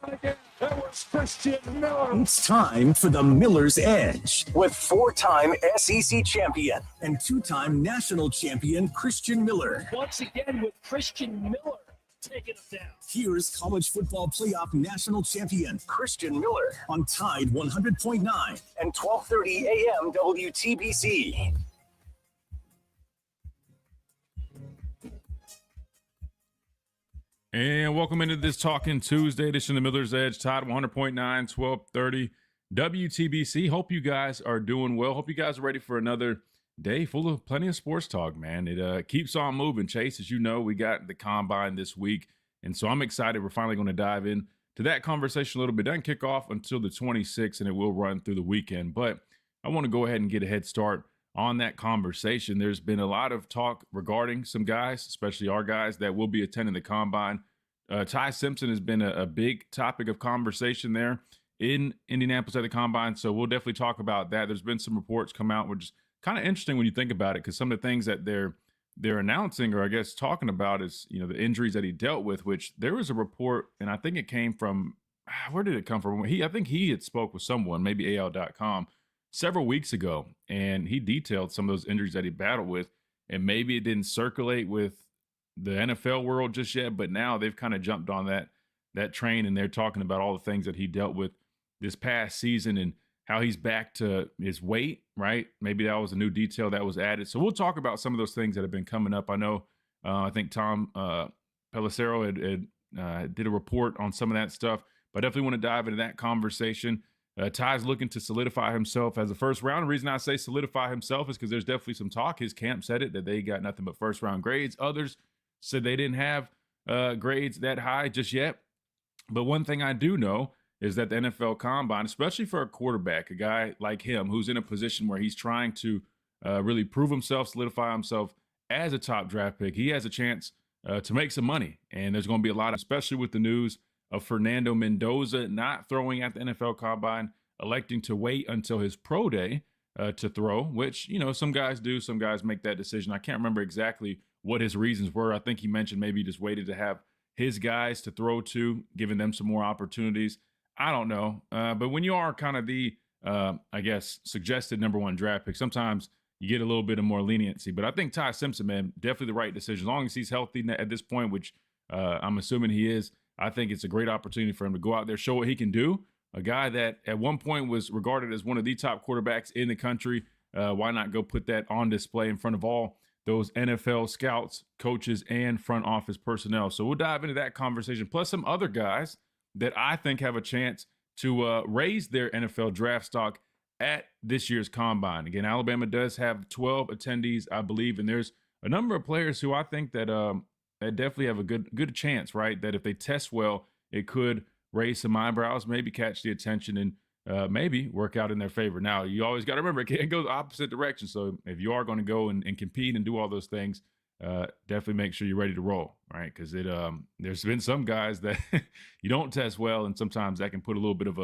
That was Christian Miller. It's time for the Miller's Edge with four-time SEC champion and two-time national champion Christian Miller. Once again with Christian Miller taking him down. Here's college football playoff national champion Christian Miller on Tide 100.9 and 12:30 a.m. WTBC. And welcome into this Talking Tuesday edition of the Miller's Edge, Tide 100.9, 1230 WTBC. Hope you guys are doing well. Hope you guys are ready for another day full of plenty of sports talk, man. It keeps on moving. Chase, as you know, we got the Combine this week, and so I'm excited. We're finally going to dive in to that conversation a little bit. It doesn't kick off until the 26th, and it will run through the weekend. But I want to go ahead and get a head start on that conversation. There's been a lot of talk regarding some guys, especially our guys, that will be attending the Combine. Ty Simpson has been a big topic of conversation there in Indianapolis at the Combine, so we'll definitely talk about that. There's been some reports come out, which is kind of interesting when you think about it, because some of the things that they're announcing, or I guess talking about, is, you know, the injuries that he dealt with, which there was a report, and I think it came from, where did it come from? I think he had spoke with someone, maybe AL.com, several weeks ago, and he detailed some of those injuries that he battled with, and maybe it didn't circulate with the NFL world just yet, but now they've kind of jumped on that train, and they're talking about all the things that he dealt with this past season and how he's back to his weight, right? Maybe that was a new detail that was added. So we'll talk about some of those things that have been coming up. I know, I think Tom Pelissero did a report on some of that stuff, but I definitely want to dive into that conversation. Ty's looking to solidify himself as a first round. The reason I say solidify himself is because there's definitely some talk. His camp said it, that they got nothing but first round grades. Others said they didn't have grades that high just yet. But one thing I do know is that the NFL Combine, especially for a quarterback, a guy like him who's in a position where he's trying to really prove himself, solidify himself as a top draft pick, he has a chance to make some money. And there's going to be a lot, especially with the news of Fernando Mendoza not throwing at the NFL Combine, electing to wait until his pro day to throw, which, you know, some guys do. Some guys make that decision. I can't remember exactly what his reasons were. I think he mentioned maybe he just waited to have his guys to throw to, giving them some more opportunities. I don't know. But when you are kind of the, I guess, suggested number one draft pick, sometimes you get a little bit of more leniency. But I think Ty Simpson, man, definitely the right decision. As long as he's healthy at this point, which I'm assuming he is, I think it's a great opportunity for him to go out there, show what he can do. A guy that at one point was regarded as one of the top quarterbacks in the country. Why not go put that on display in front of all those NFL scouts, coaches, and front office personnel? So we'll dive into that conversation, plus some other guys that I think have a chance to raise their NFL draft stock at this year's Combine. Again, Alabama does have 12 attendees, I believe, and there's a number of players who I think that that definitely have a good chance, right? That if they test well, it could raise some eyebrows, maybe catch the attention, and maybe work out in their favor. Now, you always got to remember, it can't go the opposite direction. So if you are going to go and compete and do all those things, definitely make sure you're ready to roll, right? Because there's been some guys that you don't test well, and sometimes that can put a little bit of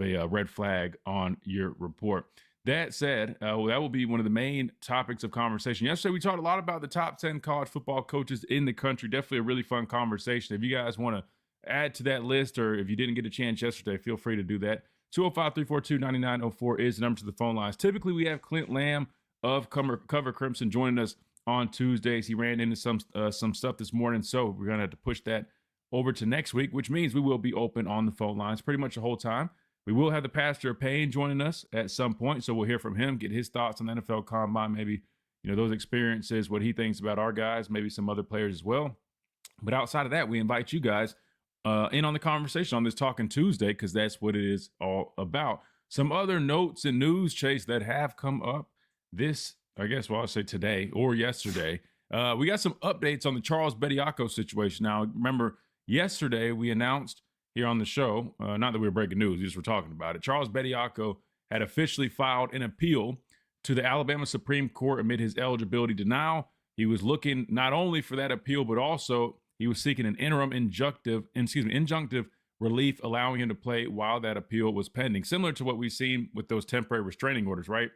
a red flag on your report. That said, that will be one of the main topics of conversation. Yesterday, we talked a lot about the top 10 college football coaches in the country. Definitely a really fun conversation. If you guys want to add to that list, or if you didn't get a chance yesterday, feel free to do that. 205-342-9904 is the number to the phone lines. Typically, we have Clint Lamb of Cover Crimson joining us on Tuesdays. He ran into some stuff this morning, so we're going to have to push that over to next week, which means we will be open on the phone lines pretty much the whole time. We will have the Pastor of Payne joining us at some point, so we'll hear from him, get his thoughts on the NFL Combine, maybe, you know, those experiences, what he thinks about our guys, maybe some other players as well. But outside of that, we invite you guys in on the conversation on this Talking Tuesday, because that's what it is all about. Some other notes and news, Chase, that have come up this, I guess, well, I'll say today or yesterday. We got some updates on the Charles Bediako situation. Now, remember, yesterday we announced here on the show, not that we were breaking news, we just were talking about it. Charles Bediako had officially filed an appeal to the Alabama Supreme Court amid his eligibility denial. He was looking not only for that appeal, but also he was seeking an interim injunctive relief, allowing him to play while that appeal was pending. Similar to what we've seen with those temporary restraining orders, right?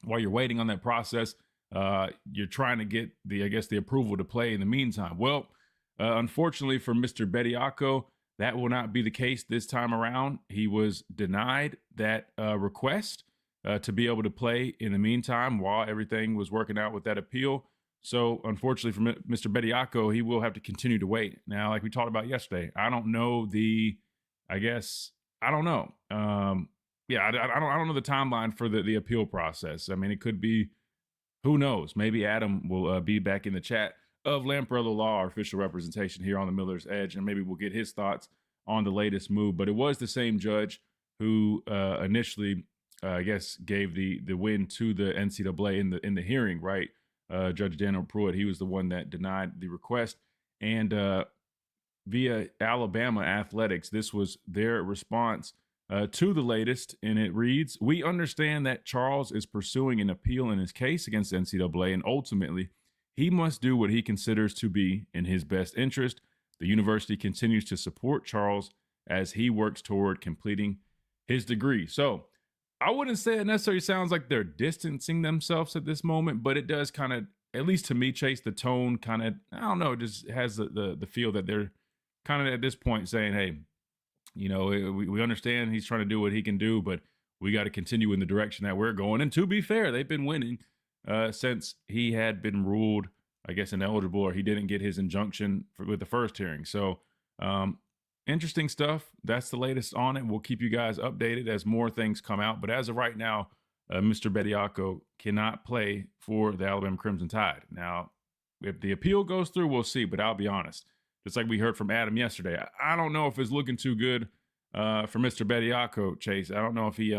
While you're waiting on that process, you're trying to get the approval to play in the meantime. Well, unfortunately for Mr. Bediako, That will not be the case this time around. He was denied that request to be able to play in the meantime while everything was working out with that appeal. So, unfortunately for Mr. Bediako, he will have to continue to wait. Now, like we talked about yesterday, I don't know I don't know. Yeah, I don't know the timeline for the appeal process. I mean, it could be, who knows? Maybe Adam will be back in the chat of Lamparello Law, our official representation here on the Miller's Edge, and maybe we'll get his thoughts on the latest move. But it was the same judge who initially, I guess, gave the win to the NCAA in the hearing, right? Judge Daniel Pruitt. He was the one that denied the request, and via Alabama Athletics, this was their response to the latest, and it reads, "We understand that Charles is pursuing an appeal in his case against NCAA, and ultimately, he must do what he considers to be in his best interest. The university continues to support Charles as he works toward completing his degree." So I wouldn't say it necessarily sounds like they're distancing themselves at this moment, but it does kind of, at least to me, Chase, the tone kind of, I don't know, just has the feel that they're kind of at this point saying, hey, we understand he's trying to do what he can do, but we got to continue in the direction that we're going. And to be fair, they've been winning since he had been ruled, I guess, ineligible, or he didn't get his injunction with the first hearing. So interesting stuff. That's the latest on it. We'll keep you guys updated as more things come out. But as of right now, Mr. Bediako cannot play for the Alabama Crimson Tide. Now, if the appeal goes through, we'll see. But I'll be honest, just like we heard from Adam yesterday, I don't know if it's looking too good for Mr. Bediako, Chase. I don't know if he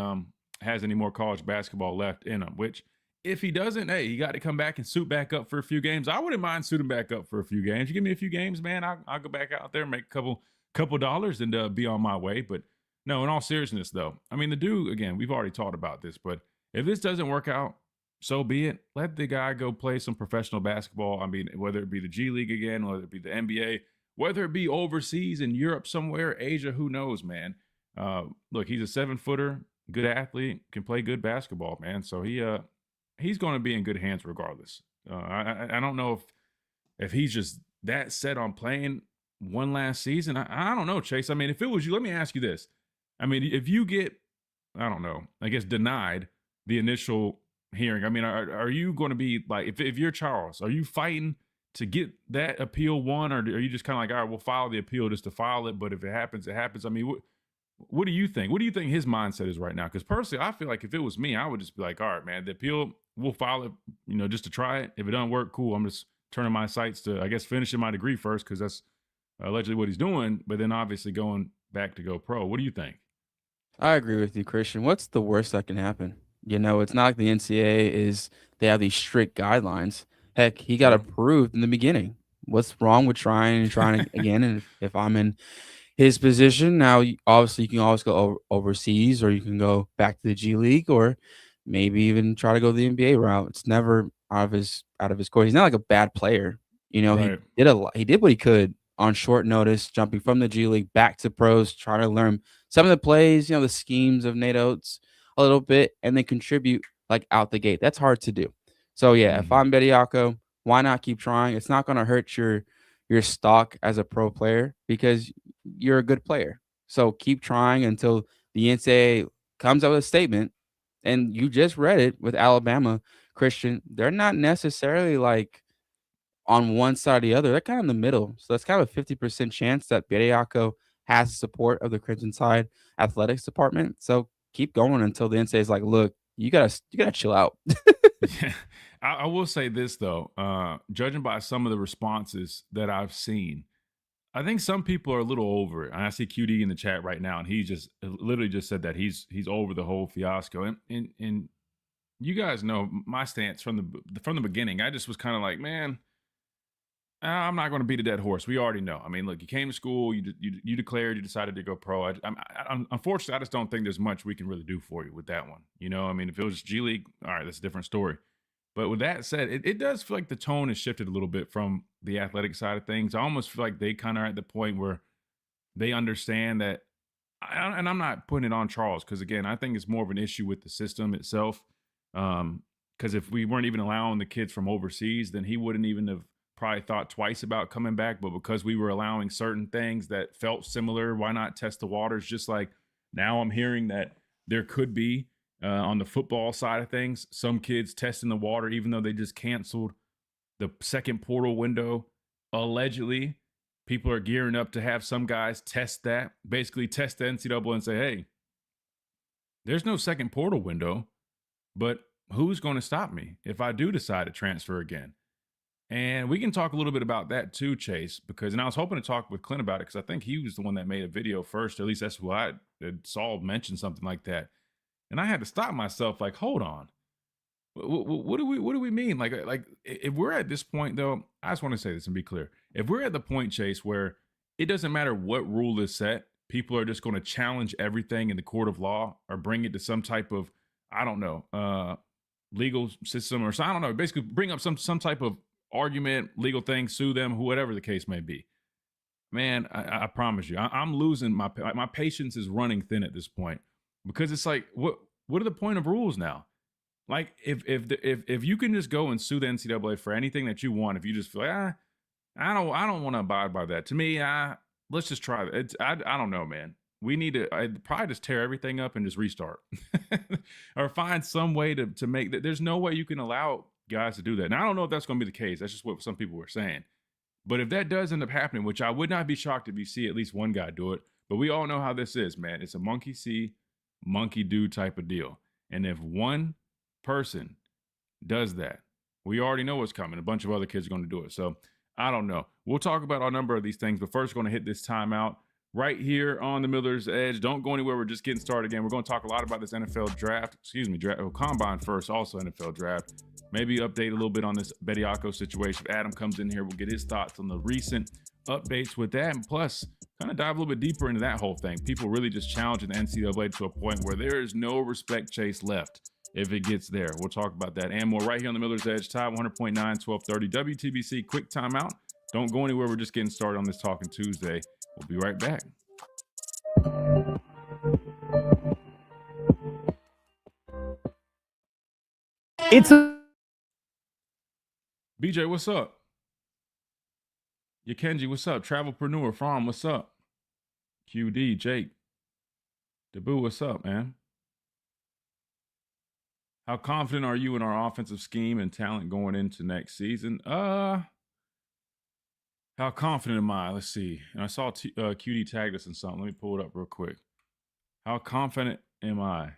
has any more college basketball left in him, which if he doesn't, hey, he got to come back and suit back up for a few games. I wouldn't mind suiting back up for a few games. You give me a few games, man, I'll go back out there, make a couple dollars, and be on my way. But no, in all seriousness, though, I mean, the dude, again, we've already talked about this, but if this doesn't work out, so be it. Let the guy go play some professional basketball. I mean, whether it be the G League again, whether it be the NBA, whether it be overseas in Europe somewhere, Asia, who knows, man. Look, he's a 7-footer, good athlete, can play good basketball, man. So he's going to be in good hands regardless. I don't know if he's just that set on playing one last season. I don't know, Chase. I mean, if it was you, let me ask you this. I mean, if you get, I don't know, I guess denied the initial hearing, I mean, are you going to be like, if you're Charles, are you fighting to get that appeal won, or are you just kind of like, all right, we'll file the appeal just to file it, but if it happens, it happens? I mean, what do you think? What do you think his mindset is right now? Because personally, I feel like if it was me, I would just be like, all right, man, the appeal, we'll file it, just to try it. If it doesn't work, cool. I'm just turning my sights to, I guess, finishing my degree first, because that's allegedly what he's doing, but then obviously going back to go pro. What do you think? I agree with you, Christian. What's the worst that can happen? It's not like the NCAA they have these strict guidelines. Heck, he got approved in the beginning. What's wrong with trying again? And if I'm in his position now, obviously you can always go overseas, or you can go back to the G League, or maybe even try to go the NBA route. It's never out of his court. He's not like a bad player. Right. He did what he could on short notice, jumping from the G League back to pros, trying to learn some of the plays, the schemes of Nate Oates a little bit, and then contribute like out the gate. That's hard to do. So yeah, if I'm Bediako, why not keep trying? It's not going to hurt your stock as a pro player, because you're a good player. So keep trying until the NCAA comes out with a statement. And you just read it with Alabama, Christian. They're not necessarily like on one side or the other. They're kind of in the middle. So that's kind of a 50% chance that Bediako has the support of the Crimson Tide athletics department. So keep going until the NCAA is like, look, you gotta chill out. Yeah. I will say this, though, judging by some of the responses that I've seen, I think some people are a little over it. And I see QD in the chat right now, and he just literally just said that he's over the whole fiasco. And you guys know my stance from the beginning. I just was kind of like, man, I'm not going to beat a dead horse. We already know. I mean, look, you came to school, you declared, you decided to go pro. Unfortunately, I just don't think there's much we can really do for you with that one. I mean, if it was G League, all right, that's a different story. But with that said, it does feel like the tone has shifted a little bit from the athletic side of things. I almost feel like they kind of are at the point where they understand that, and I'm not putting it on Charles, because again, I think it's more of an issue with the system itself. Because if we weren't even allowing the kids from overseas, then he wouldn't even have probably thought twice about coming back, but because we were allowing certain things that felt similar, why not test the waters? Just like now I'm hearing that there could be on the football side of things, some kids testing the water, even though they just canceled the second portal window. Allegedly, people are gearing up to have some guys test that, basically test the NCAA and say, hey, there's no second portal window, but who's going to stop me if I do decide to transfer again? And we can talk a little bit about that too, Chase, because, and I was hoping to talk with Clint about it because I think he was the one that made a video first, or at least that's who I saw mention something like that. And I had to stop myself, like, hold on. What do we mean? Like if we're at this point, though, I just want to say this and be clear. If we're at the point, Chase, where it doesn't matter what rule is set, people are just going to challenge everything in the court of law or bring it to some type of, I don't know, legal system or so, I don't know, basically bring up some type of argument, legal thing, sue them, whatever the case may be. Man, I promise you, I'm losing my patience is running thin at this point. Because it's like, what are the point of rules now? Like, if you can just go and sue the NCAA for anything that you want, if you just feel like, I don't want to abide by that. To me, let's just try it. I don't know, man. We need to probably just tear everything up and just restart, or find some way to make that. There's no way you can allow guys to do that. Now, I don't know if that's going to be the case. That's just what some people were saying. But if that does end up happening, which I would not be shocked if you see at least one guy do it, but we all know how this is, man. It's a monkey see, monkey do type of deal. And if one person does that, we already know what's coming. A bunch of other kids are going to do it. So I don't know. We'll talk about a number of these things, but first we're going to hit this timeout right here on the Miller's Edge. Don't go anywhere. We're just getting started again. We're going to talk a lot about this NFL draft. Combine first, also NFL draft. Maybe update a little bit on this Bediako situation. If Adam comes in here, we'll get his thoughts on the recent updates with that, and plus kind of dive a little bit deeper into that whole thing. People really just challenging the NCAA to a point where there is no respect, Chase, left if it gets there. We'll talk about that and more right here on the Miller's Edge. Tide 100.9, 1230 WTBC. Quick timeout. Don't go anywhere. We're just getting started on this Talking Tuesday. We'll be right back. BJ, what's up? Yakenji, what's up? Travelpreneur, From, what's up? QD, Jake. Dabu, what's up, man? How confident are you in our offensive scheme and talent going into next season? How confident am I? Let's see. And I saw QD tagged us in something. Let me pull it up real quick. How confident am I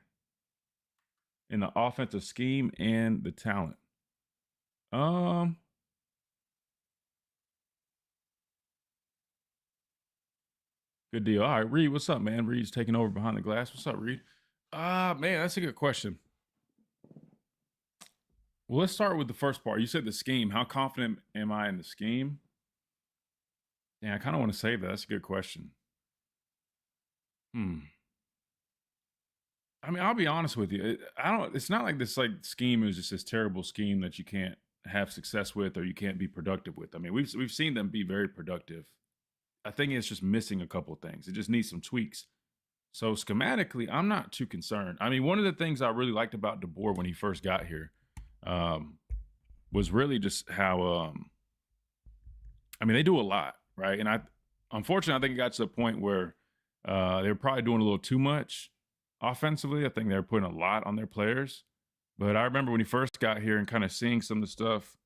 in the offensive scheme and the talent? Good deal. All right, Reed, what's up, man? Reed's taking over behind the glass. What's up, Reed? Man, that's a good question. Well, let's start with the first part. You said the scheme. How confident am I in the scheme? Yeah, I kind of want to save that. That's a good question. I mean, I'll be honest with you. It's not like this scheme is just this terrible scheme that you can't have success with or you can't be productive with. I mean, we've seen them be very productive. I think it's just missing a couple of things. It just needs some tweaks. So schematically, I'm not too concerned. I mean, one of the things I really liked about DeBoer when he first got here was really just how, I mean, they do a lot, right? And unfortunately, I think it got to the point where they were probably doing a little too much offensively. I think they were putting a lot on their players. But I remember when he first got here and kind of seeing some of the stuff.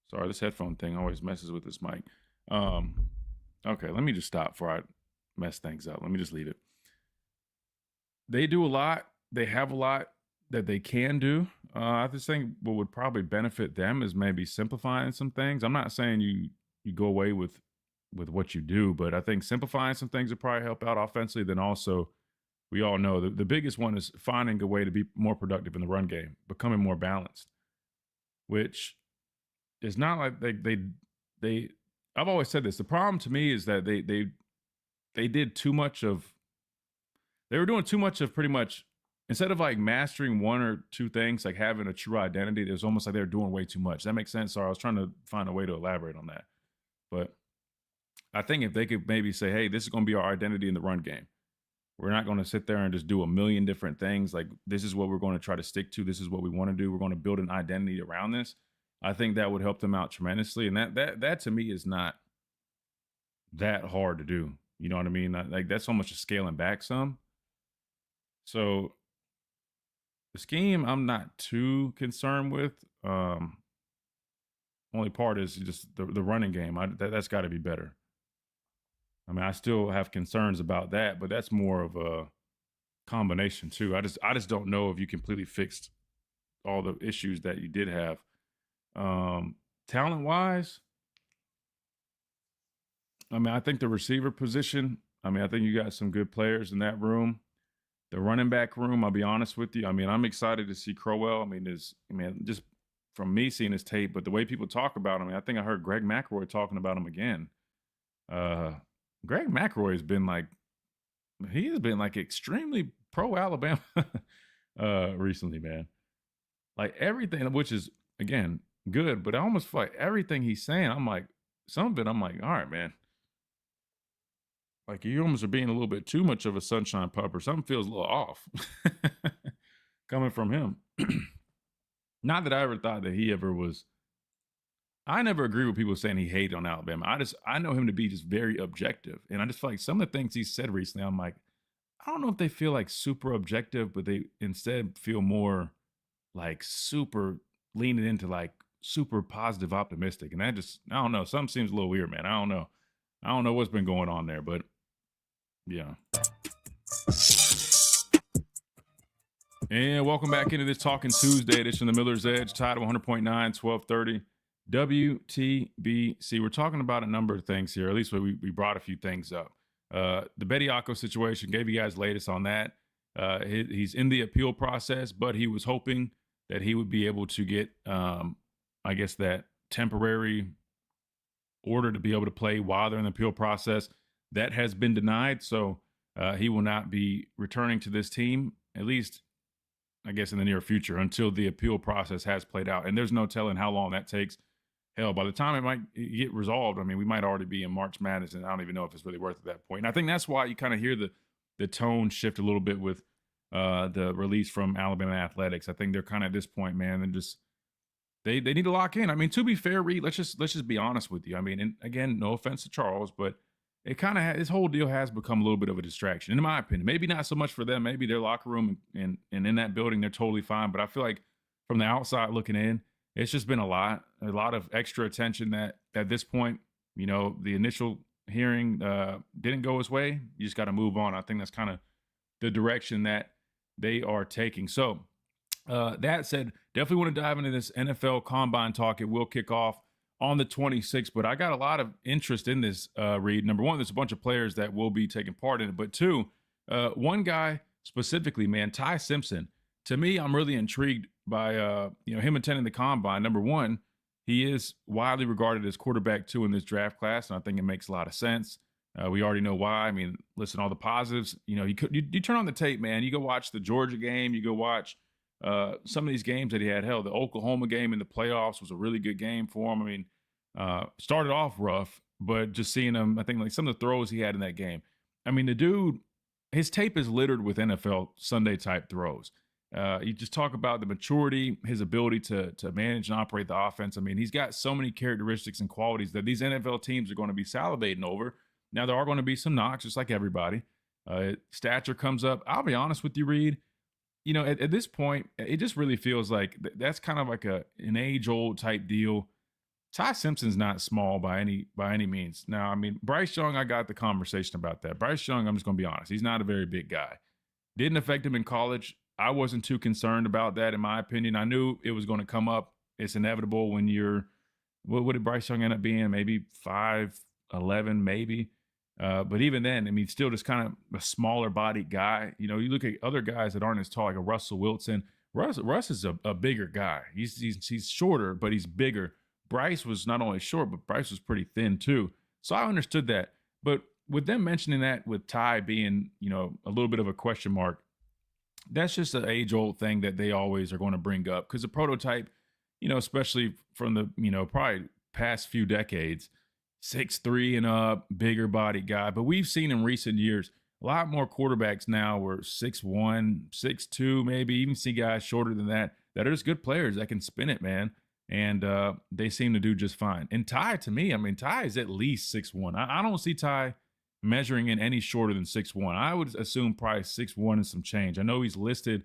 Sorry, this headphone thing always messes with this mic. Okay, let me just stop before I mess things up. Let me just leave it. They do a lot. They have a lot that they can do. I just think what would probably benefit them is maybe simplifying some things. I'm not saying you go away with what you do, but I think simplifying some things would probably help out offensively. Then also, we all know the biggest one is finding a way to be more productive in the run game, becoming more balanced, which is not like they I've always said this. The problem to me is that they did too much of, they were doing too much of pretty much, instead of like mastering one or two things, like having a true identity, it was almost like they were doing way too much. That makes sense? Sorry, I was trying to find a way to elaborate on that. But I think if they could maybe say, hey, this is going to be our identity in the run game. We're not going to sit there and just do a million different things. Like, this is what we're going to try to stick to. This is what we want to do. We're going to build an identity around this. I think that would help them out tremendously. And that to me is not that hard to do. You know what I mean? Like that's almost just scaling back some. So the scheme I'm not too concerned with. Only part is just the running game. That's got to be better. I mean, I still have concerns about that, but that's more of a combination too. I just don't know if you completely fixed all the issues that you did have. Talent wise, I mean, I think the receiver position, I mean, I think you got some good players in that room. The running back room, I'll be honest with you. I mean, I'm excited to see Crowell. I mean, just from me seeing his tape, but the way people talk about him, I think I heard Greg McElroy talking about him again. Greg McElroy has been like extremely pro Alabama recently, man. Like everything, which is again good, but I almost feel like everything he's saying, I'm like, some of it, I'm like, all right, man. Like you almost are being a little bit too much of a sunshine pup, or something feels a little off coming from him. Not that I ever thought that he ever was. I never agree with people saying he hated on Alabama. I know him to be just very objective, and I just feel like some of the things he said recently, I'm like, I don't know if they feel like super objective, but they instead feel more like super leaning into like super positive, optimistic, and that just I don't know. Something seems a little weird, man. I don't know what's been going on there, but yeah. And welcome back into this Talking Tuesday edition of the Miller's Edge, tied to 100.9, 1230 WTBC. We're talking about a number of things here. At least we brought a few things up. The Bediako situation, gave you guys latest on that. He's in the appeal process, but he was hoping that he would be able to get, I guess, that temporary order to be able to play while they're in the appeal process. That has been denied, so he will not be returning to this team, at least, I guess, in the near future, until the appeal process has played out. And there's no telling how long that takes. Hell, by the time it might get resolved, I mean, we might already be in March Madness, and I don't even know if it's really worth at that point. And I think that's why you kind of hear the tone shift a little bit with the release from Alabama Athletics. I think they're kind of at this point, man, and just they need to lock in. I mean, to be fair, Reed, let's just be honest with you. I mean, and again, no offense to Charles, but it kind of this whole deal has become a little bit of a distraction, in my opinion. Maybe not so much for them. Maybe their locker room and in that building, they're totally fine. But I feel like from the outside looking in, it's just been a lot of extra attention that at this point, you know, the initial hearing didn't go his way. You just got to move on. I think that's kind of the direction that they are taking. So that said, definitely want to dive into this NFL Combine talk. It will kick off on the 26th, but I got a lot of interest in this, Reed. Number one, there's a bunch of players that will be taking part in it, but two, one guy specifically, man, Ty Simpson. To me, I'm really intrigued by him attending the Combine. Number one, he is widely regarded as quarterback 2 in this draft class, and I think it makes a lot of sense. We already know why. I mean, listen, all the positives. You know, you turn on the tape, man. You go watch the Georgia game. You go watch some of these games that he had. Hell, the Oklahoma game in the playoffs was a really good game for him. I mean, started off rough, but just seeing him, I think like some of the throws he had in that game. I mean, the dude, his tape is littered with NFL Sunday type throws. You just talk about the maturity, his ability to manage and operate the offense. I mean, he's got so many characteristics and qualities that these NFL teams are going to be salivating over. Now, there are going to be some knocks, just like everybody. Stature comes up. I'll be honest with you, Reed. You know, at this point, it just really feels like that's kind of like an age-old type deal. Ty Simpson's not small by any means. Now, I mean, Bryce Young, I got the conversation about that. Bryce Young, I'm just going to be honest, he's not a very big guy. Didn't affect him in college. I wasn't too concerned about that, in my opinion. I knew it was going to come up. It's inevitable when you're, what did Bryce Young end up being? Maybe 5'11", maybe. But even then, I mean, still just kind of a smaller bodied guy. You know, you look at other guys that aren't as tall, like a Russell Wilson. Russ is a bigger guy. He's shorter, but he's bigger. Bryce was not only short, but Bryce was pretty thin too. So I understood that. But with them mentioning that, with Ty being, you know, a little bit of a question mark, that's just an age-old thing that they always are going to bring up, because the prototype, you know, especially from the, you know, probably past few decades, 6'3" and up, bigger body guy. But we've seen in recent years a lot more quarterbacks now were 6'1", 6'2", maybe even see guys shorter than that are just good players that can spin it, man. and they seem to do just fine. And Ty, to me, I mean, Ty is at least 6'1". I don't see Ty measuring in any shorter than 6'1". I would assume probably 6'1" and some change. I know he's listed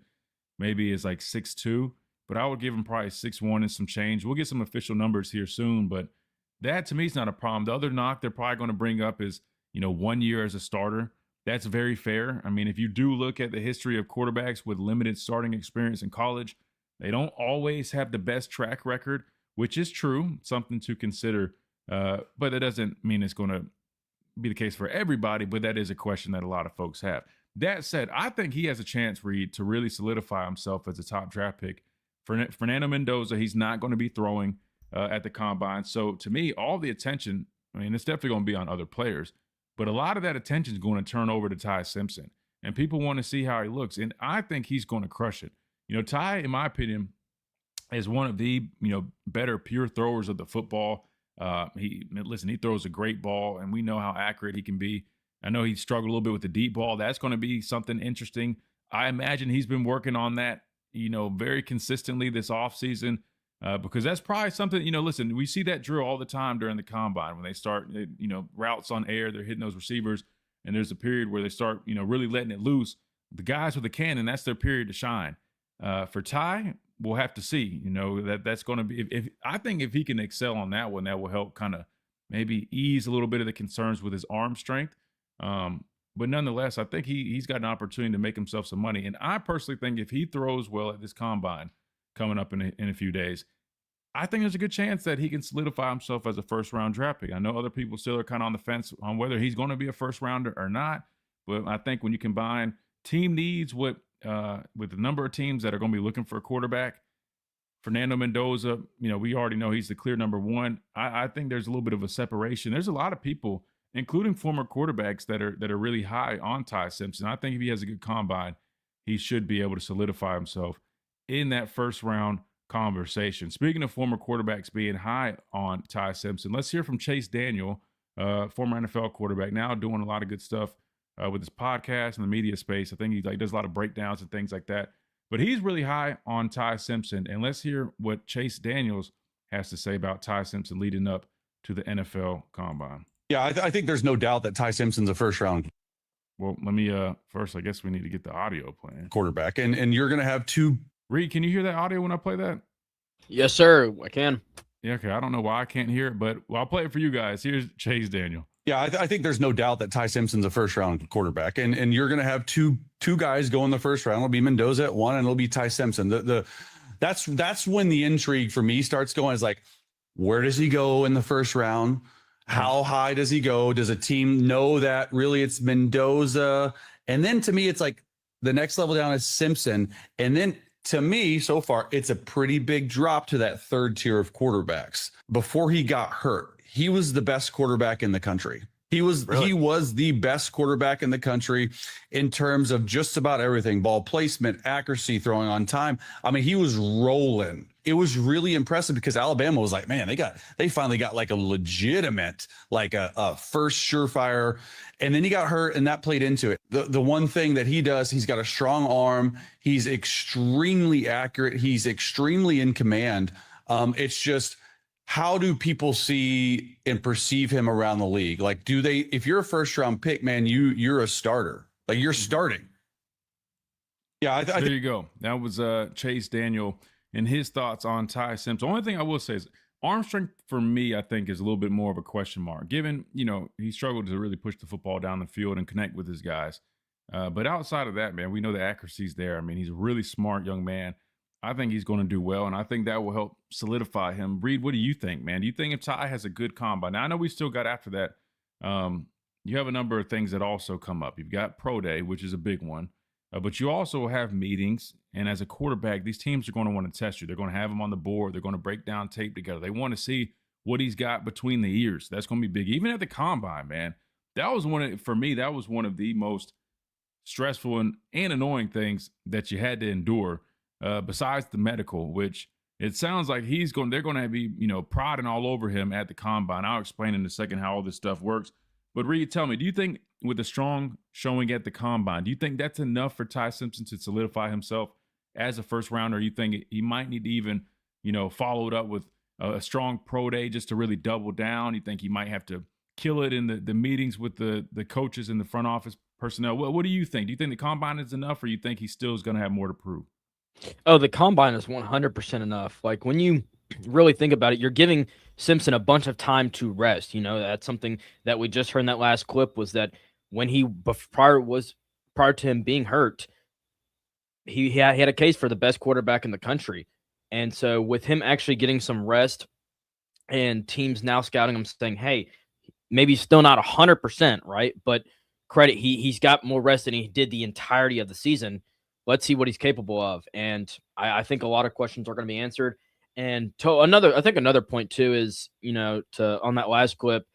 maybe as like 6'2", but I would give him probably 6'1" and some change. We'll get some official numbers here soon, but that to me is not a problem. The other knock they're probably going to bring up is, 1 year as a starter. That's very fair. I mean, if you do look at the history of quarterbacks with limited starting experience in college, they don't always have the best track record, which is true, something to consider. But that doesn't mean it's going to be the case for everybody, but that is a question that a lot of folks have. That said, I think he has a chance, Reed, to really solidify himself as a top draft pick. Fernando Mendoza, he's not going to be throwing at the combine. So to me, all the attention, I mean, it's definitely going to be on other players, but a lot of that attention is going to turn over to Ty Simpson. And people want to see how he looks. And I think he's going to crush it. Ty, in my opinion, is one of the, better pure throwers of the football. He throws a great ball, and we know how accurate he can be. I know he struggled a little bit with the deep ball. That's going to be something interesting. I imagine he's been working on that, very consistently this offseason, because that's probably something, listen, we see that drill all the time during the combine when they start, routes on air, they're hitting those receivers, and there's a period where they start, really letting it loose. The guys with the cannon, that's their period to shine. For Ty, we'll have to see, that's going to be, I think if he can excel on that one, that will help kind of maybe ease a little bit of the concerns with his arm strength. But nonetheless, I think he's got an opportunity to make himself some money. And I personally think if he throws well at this combine coming up in a few days, I think there's a good chance that he can solidify himself as a first-round draft pick. I know other people still are kind of on the fence on whether he's going to be a first-rounder or not. But I think when you combine team needs with the number of teams that are going to be looking for a quarterback, Fernando Mendoza, we already know he's the clear number one. I think there's a little bit of a separation. There's a lot of people, including former quarterbacks, that are really high on Ty Simpson. I think if he has a good combine, he should be able to solidify himself in that first-round conversation. Speaking of former quarterbacks being high on Ty Simpson, let's hear from Chase Daniel, former NFL quarterback, now doing a lot of good stuff with his podcast and the media space. I think he does a lot of breakdowns and things like that. But he's really high on Ty Simpson. And let's hear what Chase Daniels has to say about Ty Simpson leading up to the NFL Combine. Yeah, I think there's no doubt that Ty Simpson's a first-round Well, let me first, I guess we need to get the audio playing. quarterback, and you're going to have two. Reed, can you hear that audio when I play that? Yes, sir. I can. Yeah, okay. I don't know why I can't hear it, but I'll play it for you guys. Here's Chase Daniel. Yeah, I think there's no doubt that Ty Simpson's a first-round quarterback, and you're going to have two guys go in the first round. It'll be Mendoza at one, and it'll be Ty Simpson. That's when the intrigue for me starts going. Is like, where does he go in the first round? How high does he go? Does a team know that really it's Mendoza? And then to me, it's like the next level down is Simpson, and then to me, so far, it's a pretty big drop to that third tier of quarterbacks. Before he got hurt, he was the best quarterback in the country. He was the best quarterback in the country in terms of just about everything: ball placement, accuracy, throwing on time. I mean, he was rolling. It was really impressive because Alabama was like, man, they finally got like a legitimate, like a first surefire. And then he got hurt, and that played into it. The one thing that he does, he's got a strong arm. He's extremely accurate. He's extremely in command. It's just, how do people see and perceive him around the league? Like, if you're a first round pick, man, you're a starter. Like, you're starting. Yeah. There you go. That was Chase Daniel and his thoughts on Ty Simpson. The only thing I will say is arm strength for me, I think, is a little bit more of a question mark, given, he struggled to really push the football down the field and connect with his guys. But outside of that, man, we know the accuracy's there. I mean, he's a really smart young man. I think he's going to do well, and I think that will help solidify him. Reed, what do you think, man? Do you think if Ty has a good combine? Now, I know we still got after that. You have a number of things that also come up. You've got Pro Day, which is a big one, but you also have meetings, and as a quarterback, these teams are going to want to test you. They're going to have him on the board. They're going to break down tape together. They want to see what he's got between the ears. That's going to be big. Even at the combine, man, for me, that was one of the most stressful and annoying things that you had to endure. Besides the medical, which it sounds like they're going to be, prodding all over him at the combine. I'll explain in a second how all this stuff works. But Reed, tell me, do you think with a strong showing at the combine, do you think that's enough for Ty Simpson to solidify himself as a first rounder? Or you think he might need to even followed up with a strong pro day just to really double down? You think he might have to kill it in the meetings with the coaches and the front office personnel? What do you think? Do you think the combine is enough, or you think he still is going to have more to prove? Oh, the combine is 100% enough. Like when you really think about it, you're giving Simpson a bunch of time to rest. That's something that we just heard in that last clip, was that when prior to him being hurt, he had a case for the best quarterback in the country. And so with him actually getting some rest and teams now scouting him saying, hey, maybe still not 100%, right? But credit, he's got more rest than he did the entirety of the season. Let's see what he's capable of. And I think a lot of questions are going to be answered. And I think another point too is, on that last clip,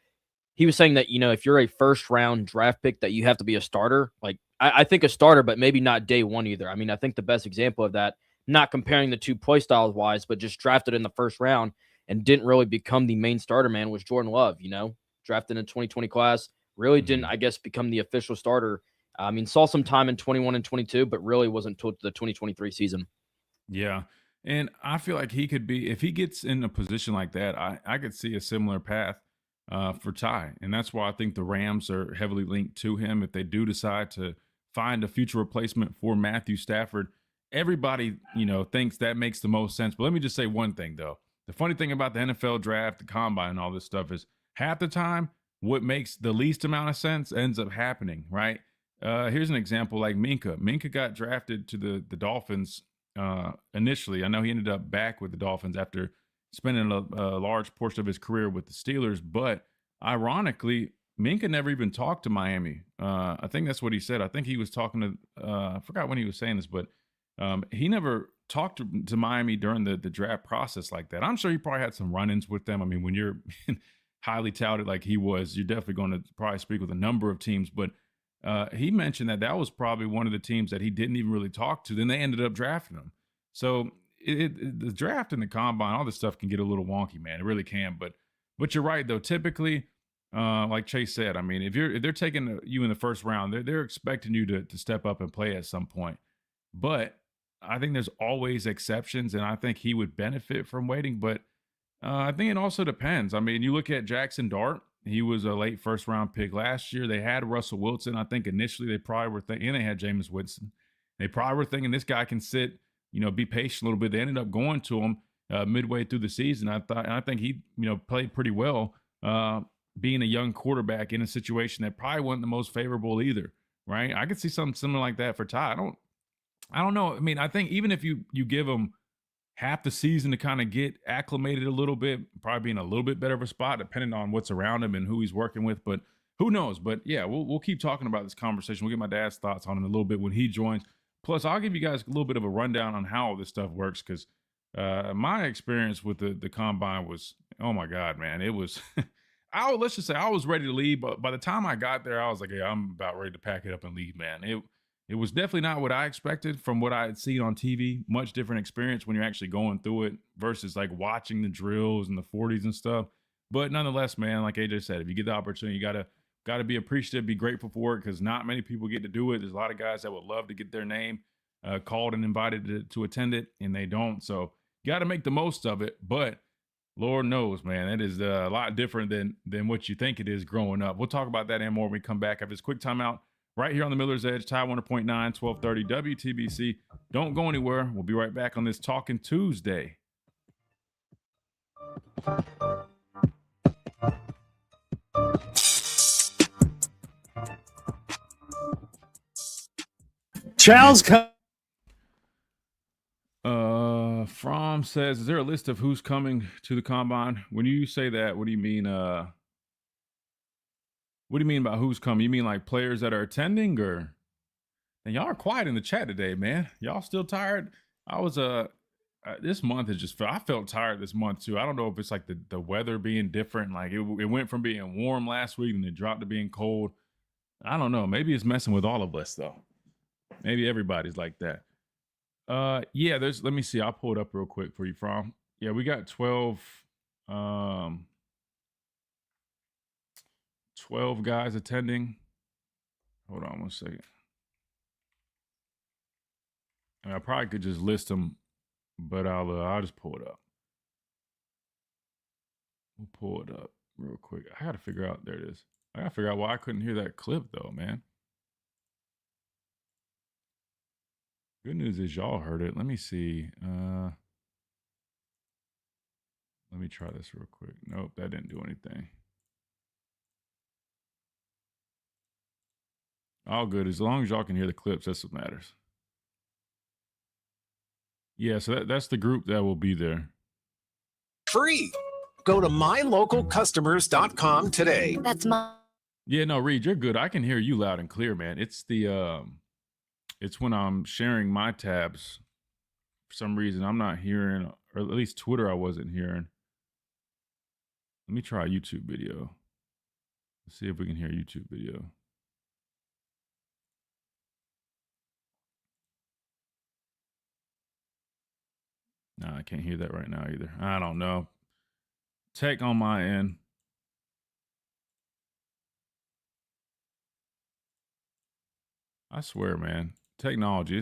he was saying that, if you're a first round draft pick, that you have to be a starter. Like I think a starter, but maybe not day one either. I mean, I think the best example of that, not comparing the two play styles wise, but just drafted in the first round and didn't really become the main starter, man, was Jordan Love, drafted in the 2020 class, really didn't, I guess, become the official starter. I mean, saw some time in 21 and 22, but really wasn't until the 2023 season. Yeah. And I feel like he could be, if he gets in a position like that, I could see a similar path for Ty. And that's why I think the Rams are heavily linked to him. If they do decide to find a future replacement for Matthew Stafford, everybody, thinks that makes the most sense. But let me just say one thing, though. The funny thing about the NFL draft, the combine, and all this stuff is half the time, what makes the least amount of sense ends up happening, right? Here's an example like Minka. Minka got drafted to the Dolphins initially. I know he ended up back with the Dolphins after spending a large portion of his career with the Steelers. But ironically, Minka never even talked to Miami. I think that's what he said. I think he was talking to, I forgot when he was saying this, but he never talked to Miami during the draft process like that. I'm sure he probably had some run-ins with them. I mean, when you're highly touted like he was, you're definitely going to probably speak with a number of teams. But he mentioned that was probably one of the teams that he didn't even really talk to. Then they ended up drafting him. So the draft and the combine, all this stuff can get a little wonky, man. It really can. But you're right, though. Typically, like Chase said, I mean, if they're taking you in the first round, they're expecting you to step up and play at some point. But I think there's always exceptions, and I think he would benefit from waiting. But I think it also depends. I mean, you look at Jackson Dart. He was a late first-round pick last year. They had Russell Wilson. I think initially they probably were thinking, and they had Jameis Winston. They probably were thinking this guy can sit, be patient a little bit. They ended up going to him midway through the season. I think he, played pretty well, being a young quarterback in a situation that probably wasn't the most favorable either, right? I could see something similar like that for Ty. I don't know. I mean, I think even if you give him half the season to kind of get acclimated a little bit, probably be in a little bit better of a spot depending on what's around him and who he's working with. But who knows? But yeah, we'll keep talking about this conversation. We'll get my dad's thoughts on it a little bit when he joins. Plus, I'll give you guys a little bit of a rundown on how all this stuff works, because my experience with the combine was, oh my God, man, it was. Let's just say I was ready to leave, but by the time I got there, I was like, yeah, I'm about ready to pack it up and leave, man. It was definitely not what I expected from what I had seen on TV. Much different experience when you're actually going through it versus like watching the drills and the 40s and stuff. But nonetheless, man, like AJ said, if you get the opportunity, you gotta be appreciative, be grateful for it, because not many people get to do it. There's a lot of guys that would love to get their name called and invited to attend it, and they don't. So you got to make the most of it. But Lord knows, man, it is a lot different than what you think it is growing up. We'll talk about that and more when we come back after this quick timeout. Right here on the Miller's Edge, Ty 100.9, 1230 WTBC. Don't go anywhere. We'll be right back on this Talking Tuesday. Charles From says, is there a list of who's coming to the combine? When you say that, what do you mean? What do you mean by who's coming? You mean like players that are attending, or? And y'all are quiet in the chat today, man. Y'all still tired? I was this month is just, I felt tired this month too. I don't know if it's like the weather being different. Like it went from being warm last week and it dropped to being cold. I don't know. Maybe it's messing with all of us though. Maybe everybody's like that. Yeah, let me see. I'll pull it up real quick for you, From. Yeah, we got 12 guys attending. Hold on 1 second. I probably could just list them, but I'll just pull it up. We'll pull it up real quick. I got to figure out. There it is. I got to figure out why I couldn't hear that clip, though, man. Good news is y'all heard it. Let me see. Let me try this real quick. Nope, that didn't do anything. All good. As long as y'all can hear the clips, that's what matters. Yeah, so that's the group that will be there. Free. Go to mylocalcustomers.com today. That's my. Yeah, no, Reed, you're good. I can hear you loud and clear, man. It's the it's when I'm sharing my tabs. For some reason, I'm not hearing, or at least Twitter I wasn't hearing. Let me try a YouTube video. Let's see if we can hear YouTube video. No, I can't hear that right now either. I don't know. Tech on my end. I swear, man. Technology,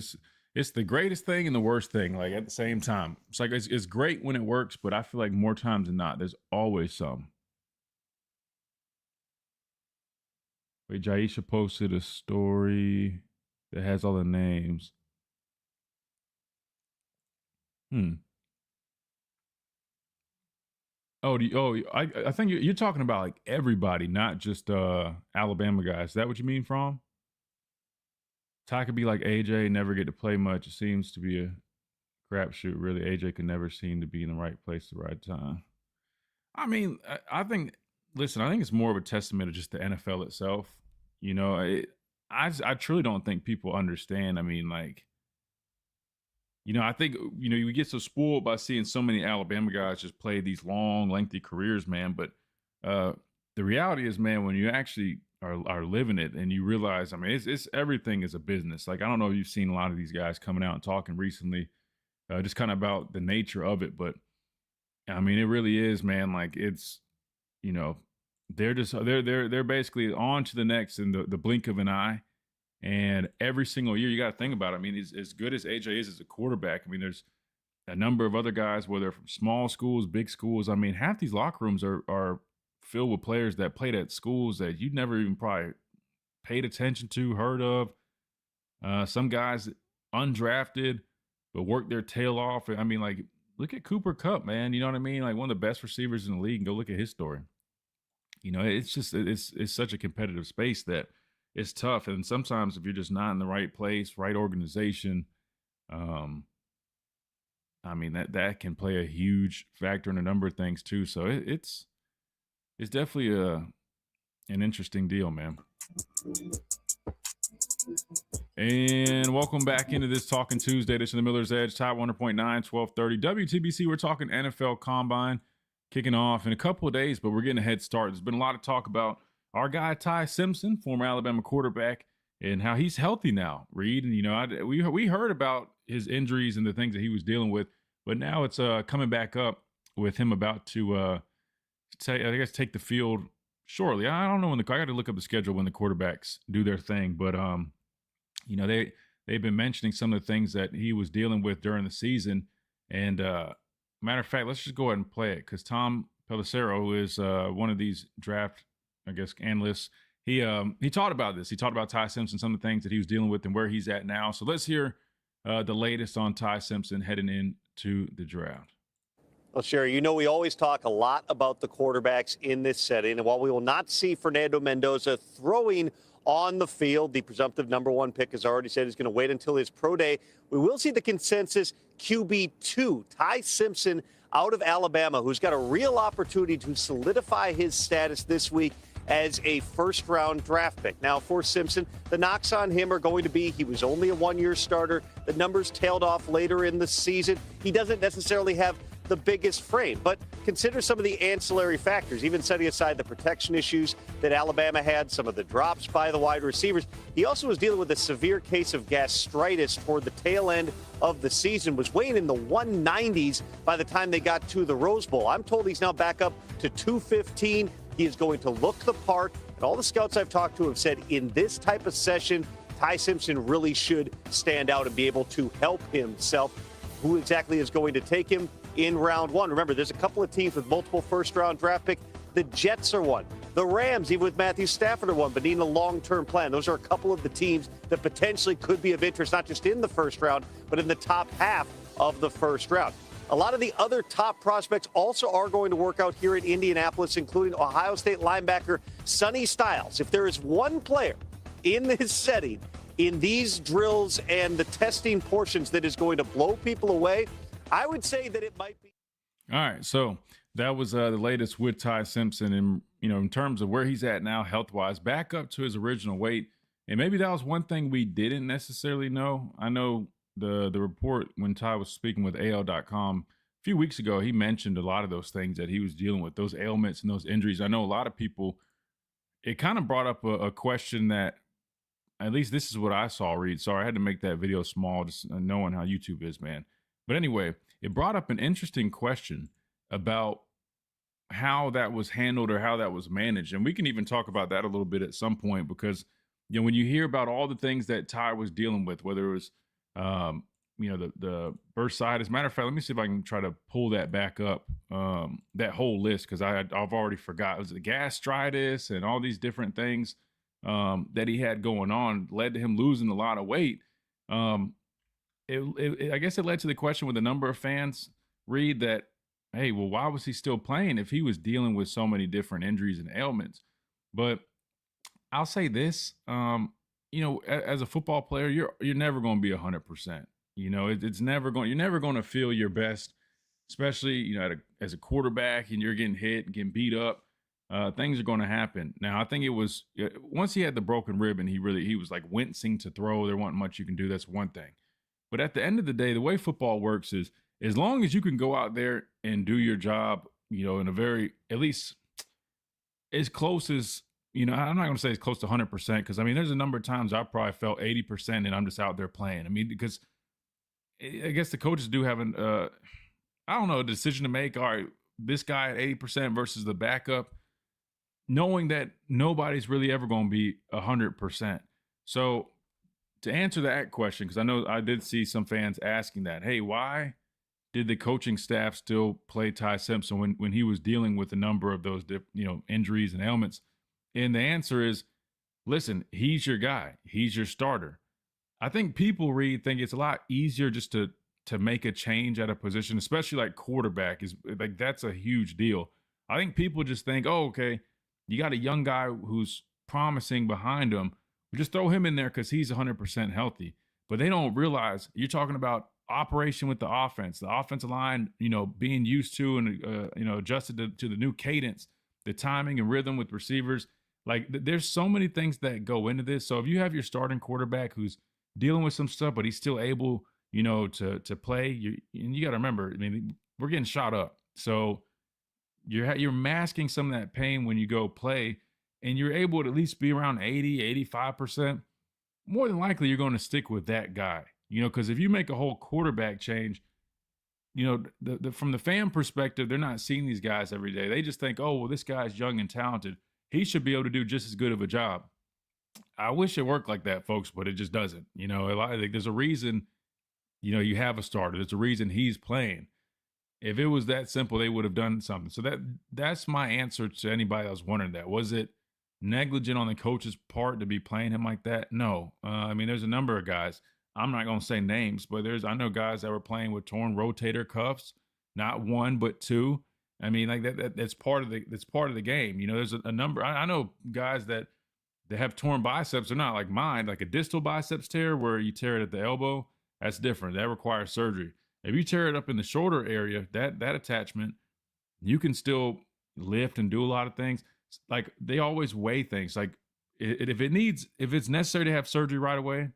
it's the greatest thing and the worst thing, like at the same time. It's like it's great when it works, but I feel like more times than not, there's always some. Wait, Jaisha posted a story that has all the names. Oh, I think you're talking about like everybody, not just Alabama guys. Is that what you mean from? Ty could be like AJ, never get to play much. It seems to be a crapshoot, really. AJ could never seem to be in the right place at the right time. I mean, I think, listen, I think it's more of a testament of just the NFL itself. You know, I truly don't think people understand. I mean, like, you know, I think, you know, you get so spoiled by seeing so many Alabama guys just play these long, lengthy careers, man. But the reality is, man, when you actually are living it and you realize, I mean, it's everything is a business. Like, I don't know if you've seen a lot of these guys coming out and talking recently, just kind of about the nature of it. But I mean, it really is, man. Like, it's, you know, they're basically on to the next in the blink of an eye. And every single year, you got to think about it. I mean, as good as AJ is as a quarterback, I mean, there's a number of other guys, whether from small schools, big schools. I mean, half these locker rooms are filled with players that played at schools that you'd never even probably paid attention to, heard of. Some guys undrafted, but worked their tail off. I mean, like, look at Cooper Kupp, man. You know what I mean? Like, one of the best receivers in the league. And go look at his story. You know, it's just it's such a competitive space that it's tough. And sometimes if you're just not in the right place, right organization, I mean, that can play a huge factor in a number of things too. So it's definitely an interesting deal, man. And welcome back into this Talking Tuesday edition of the Miller's Edge, Top 100.9, 1230 WTBC. We're talking NFL Combine kicking off in a couple of days, but we're getting a head start. There's been a lot of talk about our guy, Ty Simpson, former Alabama quarterback, and how he's healthy now, Reed. And, you know, we heard about his injuries and the things that he was dealing with, but now it's coming back up with him about to, take the field shortly. I don't know when I got to look up the schedule when the quarterbacks do their thing, but, you know, they've been mentioning some of the things that he was dealing with during the season. And matter of fact, let's just go ahead and play it because Tom Pelissero, who is one of these draft, I guess, analysts, he talked about this. He talked about Ty Simpson, some of the things that he was dealing with and where he's at now. So let's hear the latest on Ty Simpson heading into the draft. Well, Sherry, you know we always talk a lot about the quarterbacks in this setting. And while we will not see Fernando Mendoza throwing on the field, the presumptive number one pick has already said he's going to wait until his pro day. We will see the consensus QB2, Ty Simpson, out of Alabama, who's got a real opportunity to solidify his status this week as a first-round draft pick. Now, for Simpson, the knocks on him are going to be he was only a one-year starter. The numbers tailed off later in the season. He doesn't necessarily have the biggest frame, but consider some of the ancillary factors, even setting aside the protection issues that Alabama had, some of the drops by the wide receivers. He also was dealing with a severe case of gastritis toward the tail end of the season, was weighing in the 190s by the time they got to the Rose Bowl. I'm told he's now back up to 215. He is going to look the part. And all the scouts I've talked to have said in this type of session, Ty Simpson really should stand out and be able to help himself. Who exactly is going to take him? in round one. Remember, there's a couple of teams with multiple first-round draft picks. The Jets are one. The Rams, even with Matthew Stafford, are one, but needing a long-term plan. Those are a couple of the teams that potentially could be of interest, not just in the first round, but in the top half of the first round. A lot of the other top prospects also are going to work out here in Indianapolis, including Ohio State linebacker Sonny Styles. If there is one player in this setting, in these drills and the testing portions that is going to blow people away, I would say that it might be. All right, so that was the latest with Ty Simpson, and in terms of where he's at now, health-wise, back up to his original weight. And maybe that was one thing we didn't necessarily know. I know the report when Ty was speaking with AL.com a few weeks ago, he mentioned a lot of those things that he was dealing with, those ailments and those injuries. I know a lot of people. It kind of brought up a question that, at least this is what I saw, Reed. Sorry, I had to make that video small, just knowing how YouTube is, man. But anyway, it brought up an interesting question about how that was handled or how that was managed. And we can even talk about that a little bit at some point, because, when you hear about all the things that Ty was dealing with, whether it was, the bursitis. As a matter of fact, let me see if I can try to pull that back up, that whole list, because I've already forgot. It was the gastritis and all these different things that he had going on led to him losing a lot of weight. I guess it led to the question with a number of fans, Reed, that, hey, well, why was he still playing if he was dealing with so many different injuries and ailments? But I'll say this, as a football player, you're never going to be 100%. It's never going. You're never going to feel your best, especially as a quarterback, and you're getting hit, getting beat up. Things are going to happen. Now, I think it was once he had the broken rib and he was like wincing to throw. There wasn't much you can do. That's one thing. But at the end of the day, the way football works is, as long as you can go out there and do your job, in a very, at least as close as, I'm not going to say as close to 100%, because there's a number of times I probably felt 80% and I'm just out there playing. Because I guess the coaches do have a decision to make. All right, this guy at 80% versus the backup, knowing that nobody's really ever going to be 100%. So to answer that question, because I know I did see some fans asking that, hey, why did the coaching staff still play Ty Simpson when he was dealing with a number of those injuries and ailments? And the answer is, listen, he's your guy. He's your starter. I think people, Reed, think it's a lot easier just to make a change at a position, especially like quarterback. Is like, that's a huge deal. I think people just think, oh, okay, you got a young guy who's promising behind him. We just throw him in there because he's 100% healthy. But they don't realize you're talking about operation with the offensive line, being used to and adjusted to the new cadence, the timing and rhythm with receivers. Like, there's so many things that go into this. So if you have your starting quarterback who's dealing with some stuff, but he's still able, to play, you got to remember, we're getting shot up. So you're masking some of that pain when you go play, and you're able to at least be around 80, 85%. More than likely, you're going to stick with that guy, because if you make a whole quarterback change, from the fan perspective, they're not seeing these guys every day. They just think, oh, well, this guy's young and talented. He should be able to do just as good of a job. I wish it worked like that, folks, but it just doesn't. There's a reason, you have a starter. There's a reason he's playing. If it was that simple, they would have done something. So that's my answer to anybody that was wondering that. Was it negligent on the coach's part to be playing him like that? No. There's a number of guys. I'm not going to say names, but I know guys that were playing with torn rotator cuffs, not one, but two. That's part of the game. There's a number. I know guys that have torn biceps. They're not like mine, like a distal biceps tear where you tear it at the elbow. That's different. That requires surgery. If you tear it up in the shoulder area, that attachment, you can still lift and do a lot of things. Like, they always weigh things. Like, if it's necessary to have surgery right away,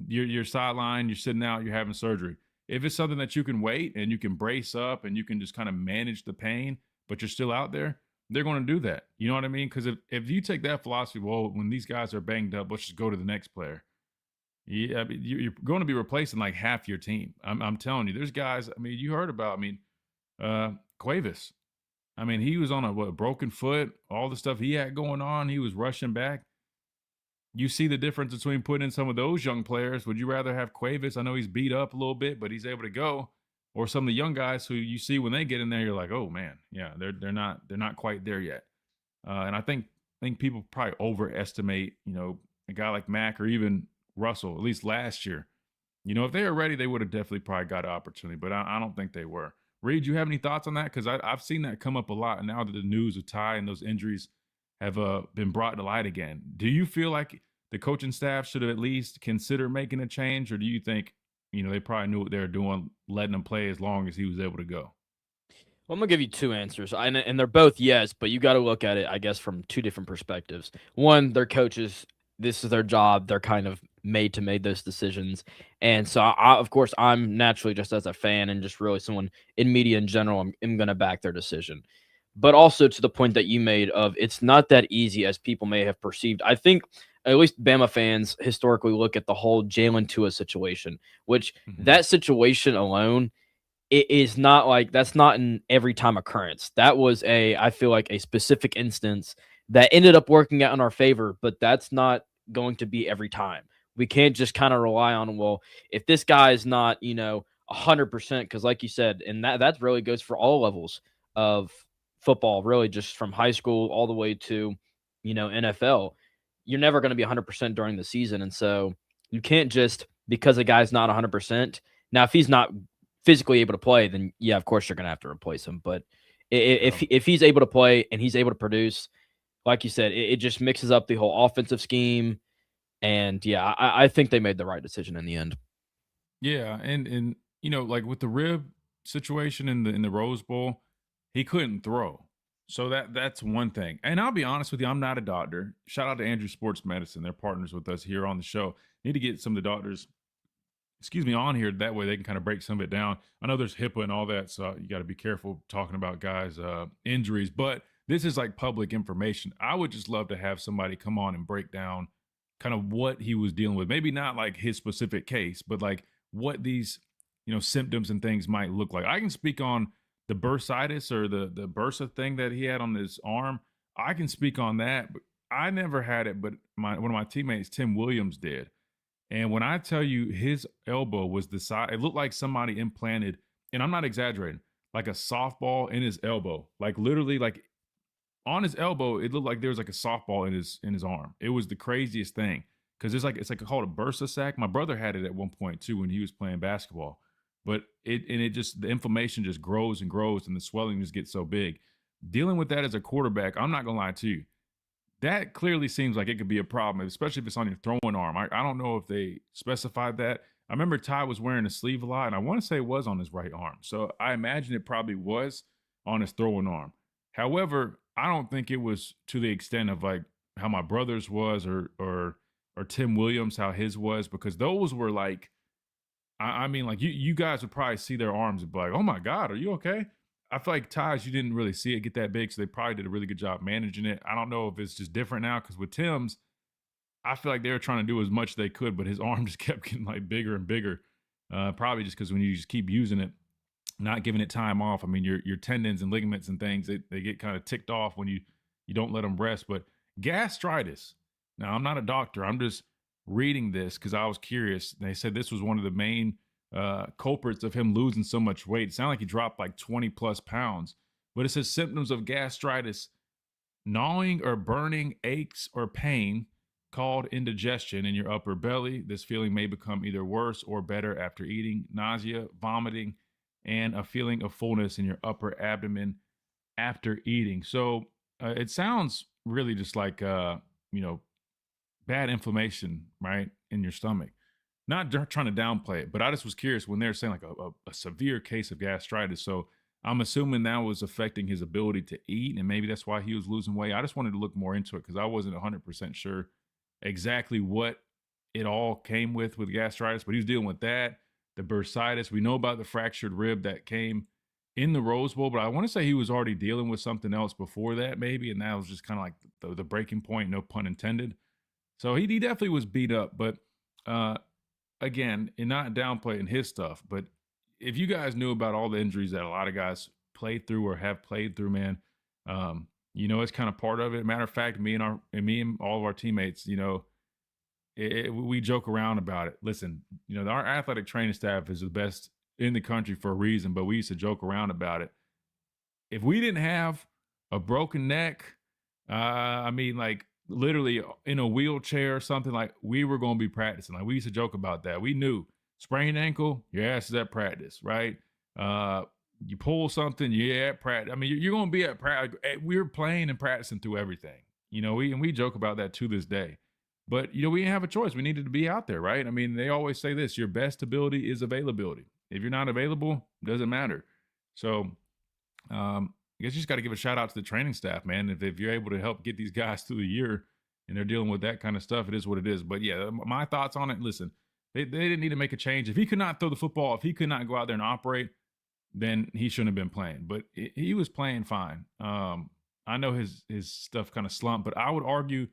you're sidelined, you're sitting out, you're having surgery. If it's something that you can wait and you can brace up and you can just kind of manage the pain, but you're still out there, they're going to do that. You know what I mean? Because if you take that philosophy, well, when these guys are banged up, let's just go to the next player. Yeah, you're going to be replacing like half your team. I'm telling you, there's guys. You heard about. Cuevas. He was on a broken foot. All the stuff he had going on, he was rushing back. You see the difference between putting in some of those young players. Would you rather have Cuevas? I know he's beat up a little bit, but he's able to go. or some of the young guys who you see when they get in there, you're like, oh man, yeah, they're not quite there yet. And I think people probably overestimate, a guy like Mac or even Russell, at least last year. If they were ready, they would have definitely probably got an opportunity, but I don't think they were. Reed, you have any thoughts on that? Because I've seen that come up a lot, and now that the news of Ty and those injuries have been brought to light again, do you feel like the coaching staff should have at least considered making a change, or do you think, they probably knew what they were doing, letting him play as long as he was able to go? Well, I'm gonna give you two answers, and they're both yes, but you got to look at it, I guess, from two different perspectives. One, they're coaches; this is their job. They're kind of made to make those decisions, and so of course, I'm naturally just as a fan and just really someone in media in general, I'm gonna back their decision. But also to the point that you made of it's not that easy as people may have perceived. I think at least Bama fans historically look at the whole Jalen Tua situation, which that situation alone it is not like that's not an every time occurrence. That was I feel like a specific instance that ended up working out in our favor, but that's not going to be every time. We can't just kind of rely on, well, if this guy is not, 100%, because like you said, and that really goes for all levels of football, really just from high school all the way to, NFL. You're never going to be 100% during the season. And so you can't just, because a guy's not 100%. Now, if he's not physically able to play, then yeah, of course you're going to have to replace him. But if he's able to play and he's able to produce, like you said, it just mixes up the whole offensive scheme. And yeah, I think they made the right decision in the end. Yeah, and like with the rib situation in the Rose Bowl, he couldn't throw. So that's one thing. And I'll be honest with you, I'm not a doctor. Shout out to Andrew Sports Medicine. They're partners with us here on the show. Need to get some of the doctors on here. That way they can kind of break some of it down. I know there's HIPAA and all that, so you got to be careful talking about guys' injuries, but this is like public information. I would just love to have somebody come on and break down kind of what he was dealing with. Maybe not like his specific case, but like what these, symptoms and things might look like. I can speak on the bursitis or the bursa thing that he had on his arm. I can speak on that, but I never had it, but one of my teammates, Tim Williams, did. And when I tell you his elbow was the size, it looked like somebody implanted, and I'm not exaggerating, like a softball in his elbow. Like literally, like on his elbow, it looked like there was like a softball in his arm. It was the craziest thing because it's like called a bursa sac. My brother had it at one point too when he was playing basketball. But the inflammation just grows and grows, and the swelling just gets so big. Dealing with that as a quarterback, I'm not gonna lie to you, that clearly seems like it could be a problem, especially if it's on your throwing arm. I don't know if they specified that. I remember Ty was wearing a sleeve a lot, and I want to say it was on his right arm. So I imagine it probably was on his throwing arm. However, I don't think it was to the extent of like how my brother's was or Tim Williams, how his was, because those were like, I mean, like you guys would probably see their arms and be like, oh my God, are you okay? I feel like Ty's, you didn't really see it get that big, so they probably did a really good job managing it. I don't know if it's just different now, because with Tim's, I feel like they were trying to do as much as they could, but his arm just kept getting like bigger and bigger. Probably just because when you just keep using it, not giving it time off, I mean, your tendons and ligaments and things, they get kind of ticked off when you don't let them rest. But gastritis, now I'm not a doctor, I'm just reading this because I was curious. They said this was one of the main culprits of him losing so much weight. It sounded like he dropped like 20 plus pounds, but it says symptoms of gastritis: gnawing or burning, aches or pain called indigestion in your upper belly. This feeling may become either worse or better after eating, nausea, vomiting, and a feeling of fullness in your upper abdomen after eating. So it sounds really just like, bad inflammation, right, in your stomach. Not trying to downplay it, but I just was curious when they're saying like a severe case of gastritis. So I'm assuming that was affecting his ability to eat, and maybe that's why he was losing weight. I just wanted to look more into it because I wasn't 100% sure exactly what it all came with gastritis, but he was dealing with that, the bursitis. We know about the fractured rib that came in the Rose Bowl, but I want to say he was already dealing with something else before that maybe, and that was just kind of like the breaking point, no pun intended. So he definitely was beat up, but again, and not downplaying his stuff, but if you guys knew about all the injuries that a lot of guys played through or have played through, man, it's kind of part of it. Matter of fact, me and all of our teammates, we joke around about it. Listen, our athletic training staff is the best in the country for a reason, but we used to joke around about it. If we didn't have a broken neck, I mean, like literally in a wheelchair or something, like we were going to be practicing. Like we used to joke about that. We knew sprained ankle, your ass is at practice, right? You pull something, yeah, at practice. I mean, you're going to be at practice. We're playing and practicing through everything. You know, we joke about that to this day. But, you know, we didn't have a choice. We needed to be out there, right? I mean, they always say this, your best ability is availability. If you're not available, it doesn't matter. So I guess you just got to give a shout out to the training staff, man. If you're able to help get these guys through the year and they're dealing with that kind of stuff, it is what it is. But yeah, my thoughts on it, listen, they didn't need to make a change. If he could not throw the football, if he could not go out there and operate, then he shouldn't have been playing. But he was playing fine. I know his stuff kind of slumped, but I would argue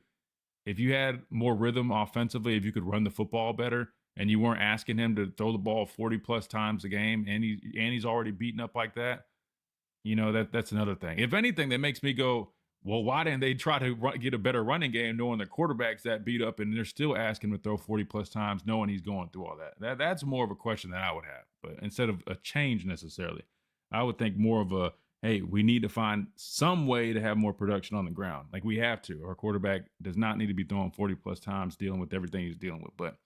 if you had more rhythm offensively, if you could run the football better and you weren't asking him to throw the ball 40 plus times a game and he's already beaten up like that, you know, that's another thing. If anything, that makes me go, well, why didn't they try to get a better running game knowing the quarterback's that beat up and they're still asking him to throw 40 plus times knowing he's going through all that? That's more of a question that I would have. But instead of a change necessarily, I would think more of a, hey, we need to find some way to have more production on the ground. Like we have to. Our quarterback does not need to be throwing 40 plus times dealing with everything he's dealing with. But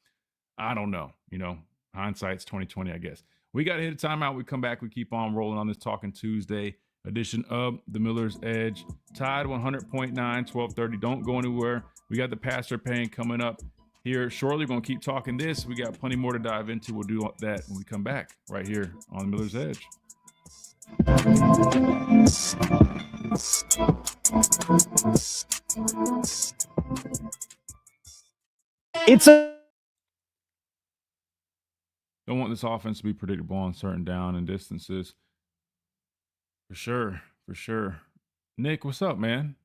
I don't know. You know, hindsight's 2020, I guess. We got to hit a timeout. We come back. We keep on rolling on this Talking Tuesday edition of the Miller's Edge. Tide 100.9, 1230. Don't go anywhere. We got the Pastor Pain coming up here shortly. We're going to keep talking this. We got plenty more to dive into. We'll do that when we come back right here on the Miller's Edge. Don't want this offense to be predictable on certain down and distances. For sure. Nick, what's up, man?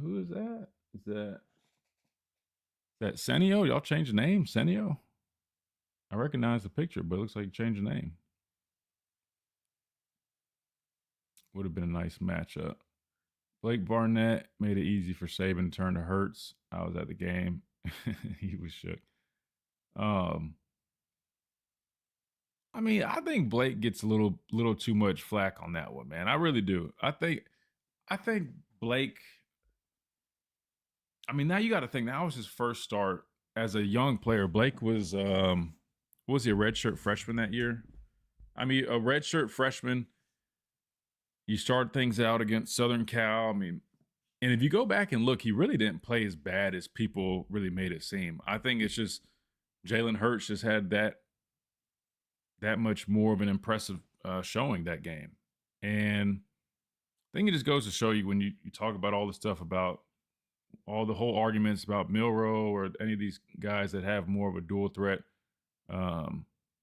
Who is that? Is that Senio? Y'all changed the name, Senio? I recognize the picture, but it looks like you changed the name. Would have been a nice matchup. Blake Barnett made it easy for Saban to turn to Hurts. I was at the game. He was shook. I mean, I think Blake gets a little too much flack on that one, man. I really do. I think Blake. I mean, now you got to think that was his first start as a young player. Blake was he a redshirt freshman that year? I mean, a redshirt freshman. You start things out against Southern Cal. I mean, and if you go back and look, he really didn't play as bad as people really made it seem. I think it's just Jalen Hurts just had that much more of an impressive showing that game. And I think it just goes to show you when you talk about all the stuff about all the whole arguments about Milroe or any of these guys that have more of a dual threat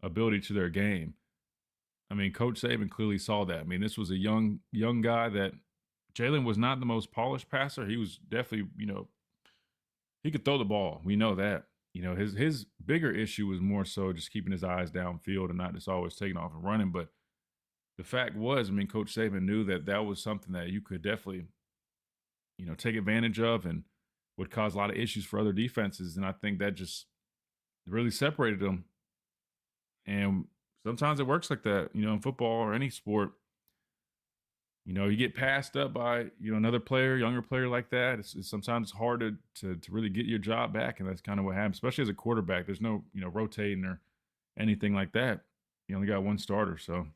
ability to their game. I mean, Coach Saban clearly saw that. I mean, this was a young guy that Jalen was not the most polished passer. He was definitely, you know, he could throw the ball. We know that. You know, his bigger issue was more so just keeping his eyes downfield and not just always taking off and running. But the fact was, I mean, Coach Saban knew that was something that you could definitely, you know, take advantage of and would cause a lot of issues for other defenses. And I think that just really separated them. And sometimes it works like that, you know, in football or any sport. You know, you get passed up by, you know, another player, younger player like that. It's sometimes hard to really get your job back, and that's kind of what happens, especially as a quarterback. There's no, you know, rotating or anything like that. You only got one starter, so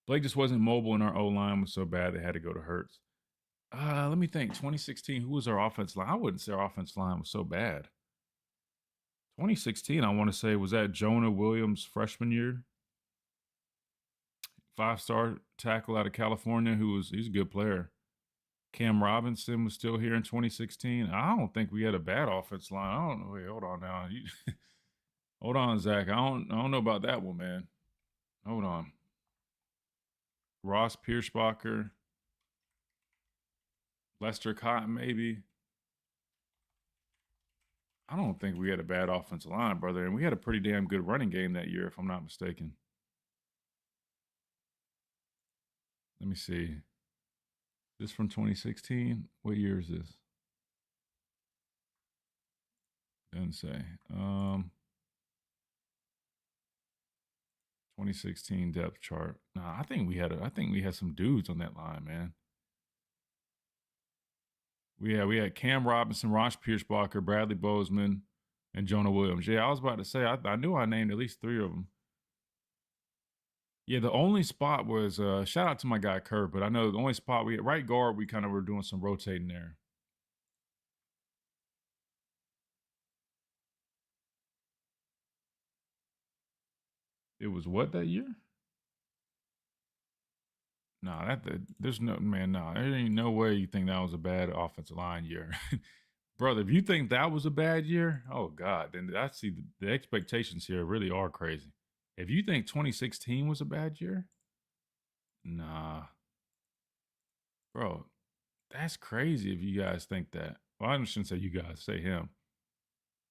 Blake just wasn't mobile, and our O-line was so bad they had to go to Hurts. Let me think. 2016, who was our offense line? I wouldn't say our offense line was so bad. 2016, I want to say, was that Jonah Williams' freshman year? 5-star tackle out of California he's a good player. Cam Robinson was still here in 2016. I don't think we had a bad offense line. I don't know. Wait, hold on now. Hold on, Zach. I don't know about that one, man. Hold on. Ross Pierschbacher. Lester Cotton, maybe. I don't think we had a bad offensive line, brother. And we had a pretty damn good running game that year, if I'm not mistaken. Let me see. This from 2016? What year is this? Doesn't say. 2016 depth chart. Nah, I think we had some dudes on that line, man. We had Cam Robinson, Ross Pierschbacher, Bradley Bozeman, and Jonah Williams. Yeah, I was about to say I knew I named at least 3 of them. Yeah, the only spot was shout out to my guy Kurt, but I know the only spot we at right guard we kind of were doing some rotating there. It was what that year? Nah, there's no man. Nah, there ain't no way you think that was a bad offensive line year, brother. If you think that was a bad year, oh god, then I see the expectations here really are crazy. If you think 2016 was a bad year, nah, bro, that's crazy. If you guys think that, well, I shouldn't say you guys, say him.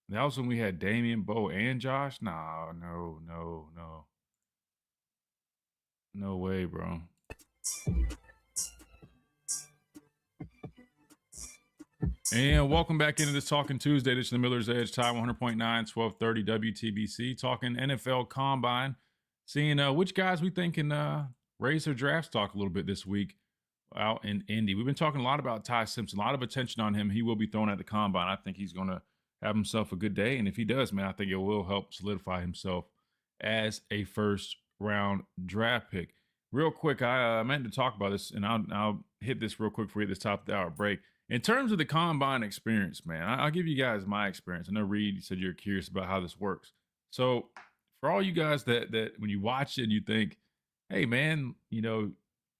That was when we had Damian, Bo, and Josh. Nah, no way, bro. And welcome back into this Talking Tuesday. This is the Miller's Edge, time 100.9, 1230 WTBC. Talking NFL Combine, seeing which guys we think can raise their draft stock a little bit this week out in Indy. We've been talking a lot about Ty Simpson, a lot of attention on him. He will be thrown at the Combine. I think he's going to have himself a good day. And if he does, man, I think it will help solidify himself as a first-round draft pick. Real quick, I meant to talk about this, and I'll hit this real quick for you at this top of the hour break. In terms of the Combine experience, man, I'll give you guys my experience. I know, Reed, you said you're curious about how this works. So for all you guys that when you watch it, you think, hey, man, you know,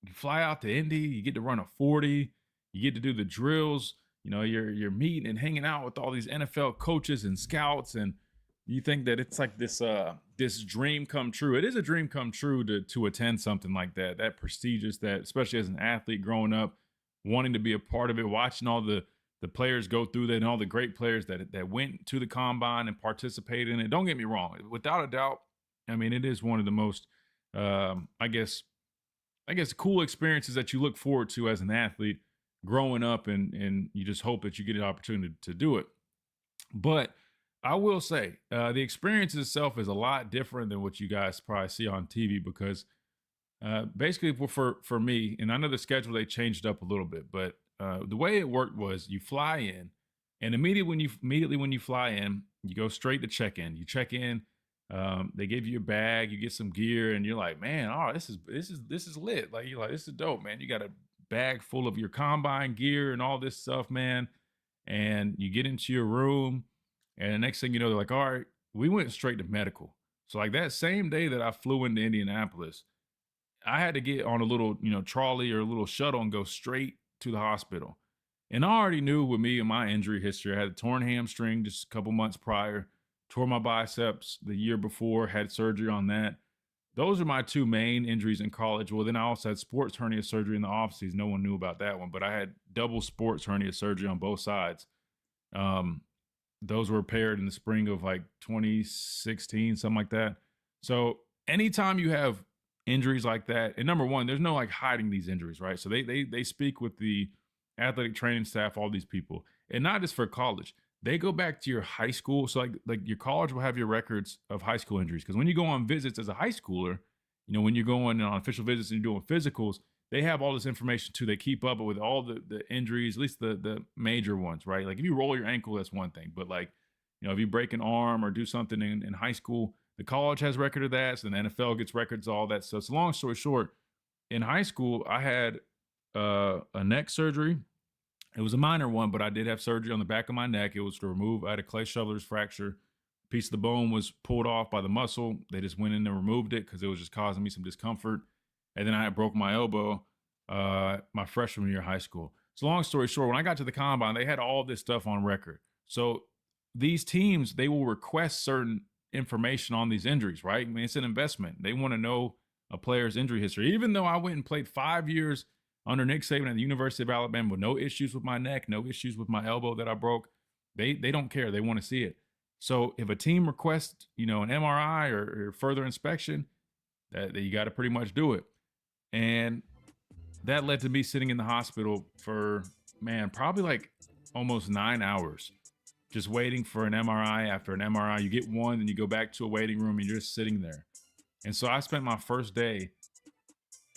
you fly out to Indy, you get to run a 40, you get to do the drills, you know, you're meeting and hanging out with all these NFL coaches and scouts, and you think that it's like this this dream come true. It is a dream come true to attend something like that prestigious, that especially as an athlete growing up, wanting to be a part of it, watching all the players go through that and all the great players that went to the Combine and participated in it. Don't get me wrong, without a doubt, I mean, it is one of the most I guess cool experiences that you look forward to as an athlete growing up, and you just hope that you get an opportunity to do it. But I will say the experience itself is a lot different than what you guys probably see on TV, because basically for me, and I know the schedule, they changed up a little bit, but the way it worked was you fly in, and immediately when you fly in, you go straight to check-in. You check in, they give you a bag, you get some gear, and you're like, man, oh, this is lit. Like, you're like, this is dope, man. You got a bag full of your Combine gear and all this stuff, man. And you get into your room, and the next thing you know, they're like, all right, we went straight to medical. So like that same day that I flew into Indianapolis, I had to get on a little, trolley or a little shuttle and go straight to the hospital. And I already knew with me and my injury history, I had a torn hamstring just a couple months prior, tore my biceps the year before, had surgery on that. Those are my 2 main injuries in college. Well, then I also had sports hernia surgery in the offseason. No one knew about that one, but I had double sports hernia surgery on both sides. Those were repaired in the spring of like 2016, something like that. So anytime you have injuries like that, and number one, there's no like hiding these injuries, right? So they speak with the athletic training staff, all these people, and not just for college. They go back to your high school. So like your college will have your records of high school injuries, because when you go on visits as a high schooler, when you're going on official visits and you're doing physicals, they have all this information too. They keep up with all the injuries, at least the major ones, right? Like if you roll your ankle, that's one thing. But like, if you break an arm or do something in high school, the college has record of that. So the NFL gets records of all that stuff. So long story short, in high school, I had a neck surgery. It was a minor one, but I did have surgery on the back of my neck. It was to remove, I had a clay shoveler's fracture. A piece of the bone was pulled off by the muscle. They just went in and removed it because it was just causing me some discomfort. And then I had broke my elbow my freshman year of high school. So long story short, when I got to the Combine, they had all this stuff on record. So these teams, they will request certain information on these injuries, right? I mean, it's an investment. They want to know a player's injury history. Even though I went and played 5 years under Nick Saban at the University of Alabama with no issues with my neck, no issues with my elbow that I broke, they don't care. They want to see it. So if a team requests, an MRI or further inspection, that you got to pretty much do it. And that led to me sitting in the hospital for, probably like almost 9 hours, just waiting for an MRI after an MRI. You get one, then you go back to a waiting room and you're just sitting there. And so I spent my first day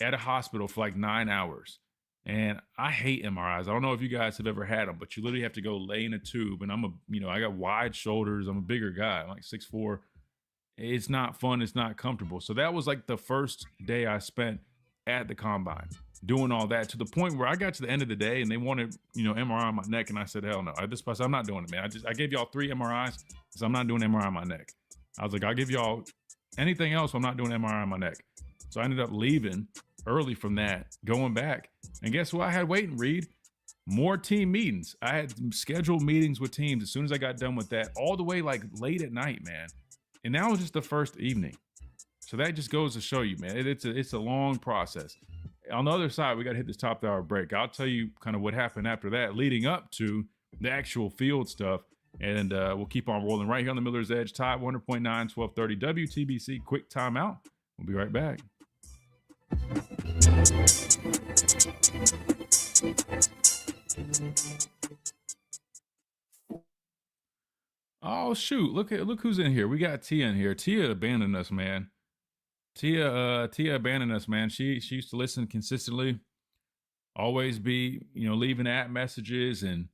at a hospital for like 9 hours. And I hate MRIs. I don't know if you guys have ever had them, but you literally have to go lay in a tube. And I got wide shoulders. I'm a bigger guy. I'm like 6'4". It's not fun. It's not comfortable. So that was like the first day I spent at the combine doing all that, to the point where I got to the end of the day and they wanted, MRI on my neck. And I said, hell no. I'm not doing it, man. I gave y'all 3 MRIs. So I'm not doing MRI on my neck. I was like, I'll give y'all anything else. I'm not doing MRI on my neck. So I ended up leaving early from that, going back. And guess what I had waiting, Reed? More team meetings. I had scheduled meetings with teams as soon as I got done with that, all the way like late at night, man. And that was just the first evening. So that just goes to show you, man, it's a long process. On the other side, we got to hit this top of the hour break. I'll tell you kind of what happened after that, leading up to the actual field stuff. And we'll keep on rolling right here on the Miller's Edge. Tide 100.9, 1230 WTBC. Quick timeout. We'll be right back. Oh shoot! Look who's in here. We got Tia in here. Tia abandoned us, man. Tia abandoned us, man. She used to listen consistently, always be leaving messages and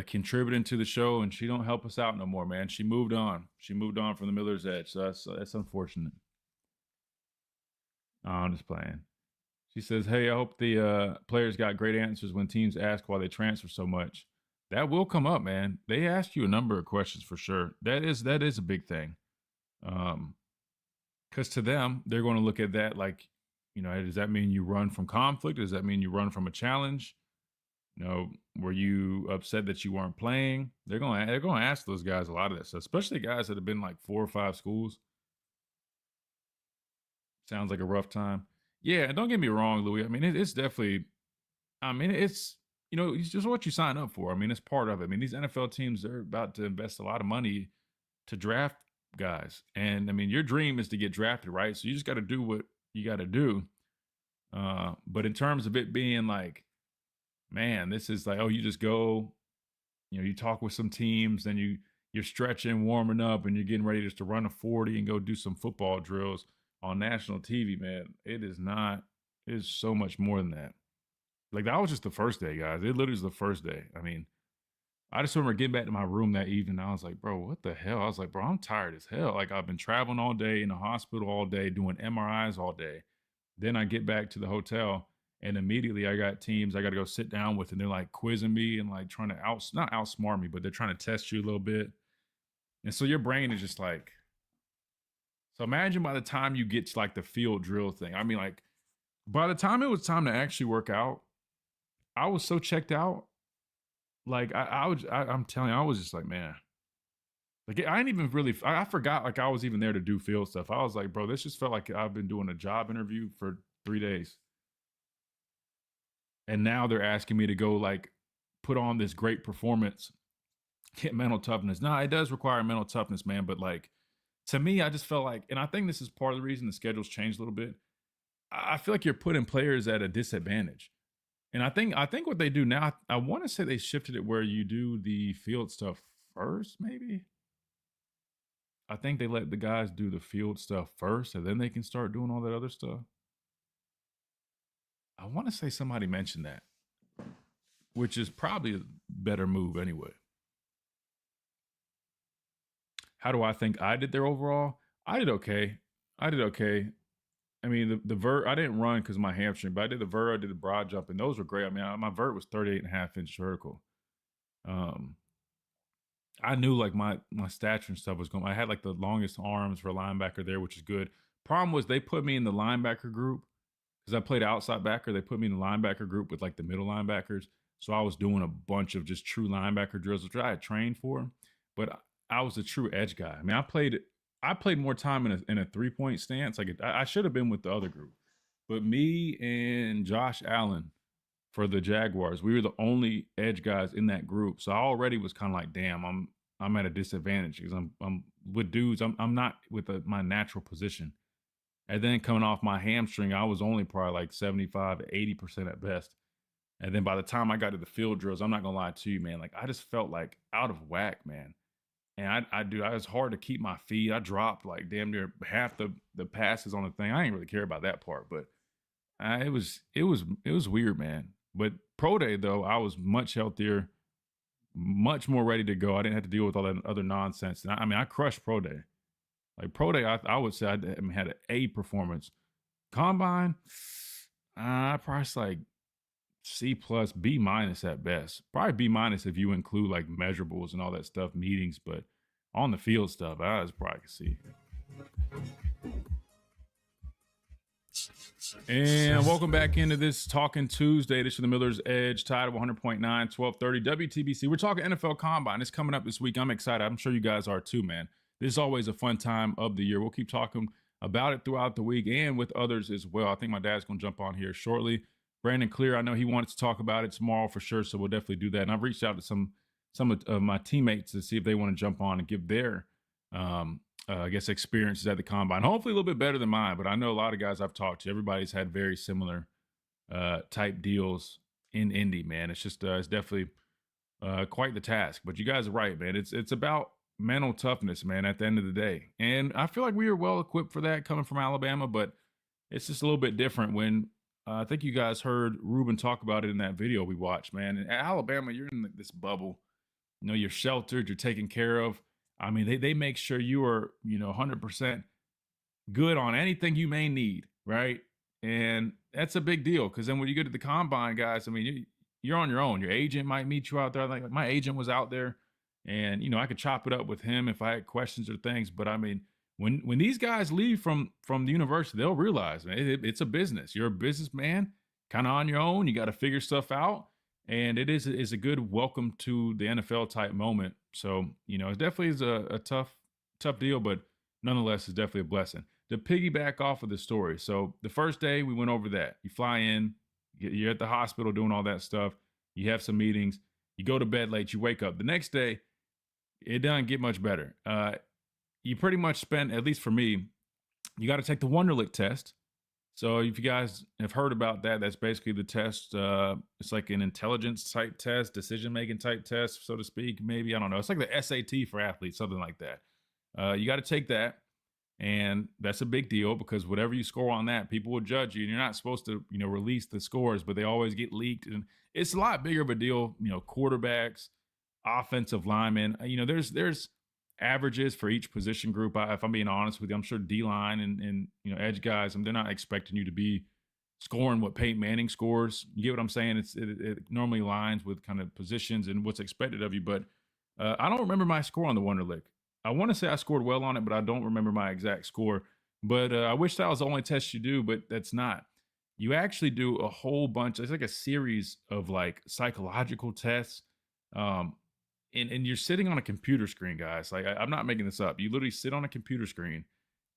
contributing to the show, and she don't help us out no more, man. She moved on. She moved on from the Miller's Edge, so that's unfortunate. Oh, I'm just playing. She says, hey, I hope the players got great answers when teams ask why they transfer so much. That will come up, man. They ask you a number of questions for sure. That is a big thing. Because to them, they're going to look at that like, does that mean you run from conflict? Does that mean you run from a challenge? Were you upset that you weren't playing? They're going to ask those guys a lot of this, especially guys that have been like 4 or 5 schools. Sounds like a rough time. Yeah, don't get me wrong, Louis. I mean, it's definitely, it's, it's just what you sign up for. I mean, it's part of it. I mean, these NFL teams, they're about to invest a lot of money to draft guys. And I mean, your dream is to get drafted, right? So you just got to do what you got to do. But in terms of it being like, man, this is like, oh, you just go, you talk with some teams, then you're stretching, warming up, and you're getting ready just to run a 40 and go do some football drills on national TV, man. It is so much more than that. Like, that was just the first day, guys. It literally was the first day. I mean, I just remember getting back to my room that evening. I was like, bro, what the hell? I was like, bro, I'm tired as hell. Like, I've been traveling all day, in the hospital all day, doing MRIs all day. Then I get back to the hotel, and immediately I got teams I got to go sit down with, and they're like quizzing me and like trying to not outsmart me, but they're trying to test you a little bit. And so your brain is just like, so imagine by the time you get to like the field drill thing, I mean, like by the time it was time to actually work out, I was so checked out. Like I'm telling you, I was just like, man, like I didn't even really, I forgot like I was even there to do field stuff. I was like, bro, this just felt like I've been doing a job interview for 3 days. And now they're asking me to go like put on this great performance, get mental toughness. Nah, it does require mental toughness, man. But like, to me, I just felt like, and I think this is part of the reason the schedule's changed a little bit. I feel like you're putting players at a disadvantage. And I think what they do now, I want to say they shifted it where you do the field stuff first, maybe. I think they let the guys do the field stuff first, and then they can start doing all that other stuff. I want to say somebody mentioned that, which is probably a better move anyway. How do I think I did there overall? I did okay. I mean, the vert, I didn't run because of my hamstring, but I did the vert, I did the broad jump, and those were great. I mean, my vert was 38.5-inch vertical. I knew like my stature and stuff was going. I had like the longest arms for a linebacker there, which is good. Problem was they put me in the linebacker group because I played outside backer. They put me in the linebacker group with like the middle linebackers. So I was doing a bunch of just true linebacker drills, which I had trained for, but I was a true edge guy. I mean, I played more time in a 3-point stance. Like I should have been with the other group, but me and Josh Allen for the Jaguars, we were the only edge guys in that group. So I already was kind of like, damn, I'm at a disadvantage because I'm with dudes. I'm not with my natural position. And then coming off my hamstring, I was only probably like 75 to 80% at best. And then by the time I got to the field drills, I'm not gonna lie to you, man. Like I just felt like out of whack, man. And I was hard to keep my feet. I dropped like damn near half the passes on the thing. I didn't really care about that part, but it was weird, man. But pro day though, I was much healthier, much more ready to go. I didn't have to deal with all that other nonsense. And I mean, I crushed pro day. Like pro day, I would say had an A performance. Combine, probably like C plus, B minus at best. Probably B minus if you include like measurables and all that stuff, meetings, but on the field stuff, I was probably C. And welcome back into this Talking Tuesday. This is the Miller's Edge, tied at 100.9, 1230 WTBC. We're talking NFL Combine. It's coming up this week. I'm excited. I'm sure you guys are too, man. This is always a fun time of the year. We'll keep talking about it throughout the week and with others as well. I think my dad's going to jump on here shortly. Brandon Clear, I know he wants to talk about it tomorrow for sure, so we'll definitely do that. And I've reached out to some of my teammates to see if they want to jump on and give their, I guess, experiences at the Combine. Hopefully a little bit better than mine, but I know a lot of guys I've talked to, everybody's had very similar type deals in Indy, man. It's just, it's definitely quite the task. But you guys are right, man. It's about mental toughness, man, at the end of the day. And I feel like we are well equipped for that coming from Alabama, but it's just a little bit different when I think you guys heard Ruben talk about it in that video we watched, man. In Alabama, you're in this bubble. You know, you're sheltered, you're taken care of. I mean, they make sure you are, 100% good on anything you may need, right? And that's a big deal because then when you get to the Combine, guys, I mean, you're on your own. Your agent might meet you out there. Like my agent was out there, and I could chop it up with him if I had questions or things. But I mean, when these guys leave from the university, they'll realize, man, it's a business. You're a businessman, kind of on your own. You got to figure stuff out, and it is a good welcome to the NFL type moment. So it definitely is a tough deal, but nonetheless, it's definitely a blessing. To piggyback off of the story, so the first day we went over that. You fly in, you're at the hospital doing all that stuff. You have some meetings. You go to bed late. You wake up the next day. It doesn't get much better. You pretty much spend, at least for me, you got to take the Wonderlic test. So if you guys have heard about that, that's basically the test. It's like an intelligence type test, decision-making type test, so to speak, maybe. I don't know. It's like the SAT for athletes, something like that. You got to take that, and that's a big deal because whatever you score on that, people will judge you, and you're not supposed to, release the scores, but they always get leaked, and it's a lot bigger of a deal, quarterbacks, offensive linemen. There's averages for each position group. If I'm being honest with you, I'm sure D-line and edge guys, they're not expecting you to be scoring what Peyton Manning scores. You get what I'm saying? It normally aligns with kind of positions and what's expected of you. But I don't remember my score on the Wonderlic. I want to say I scored well on it, but I don't remember my exact score. But I wish that was the only test you do, but that's not. You actually do a whole bunch. It's like a series of like psychological tests. And you're sitting on a computer screen, guys. Like I'm not making this up. You literally sit on a computer screen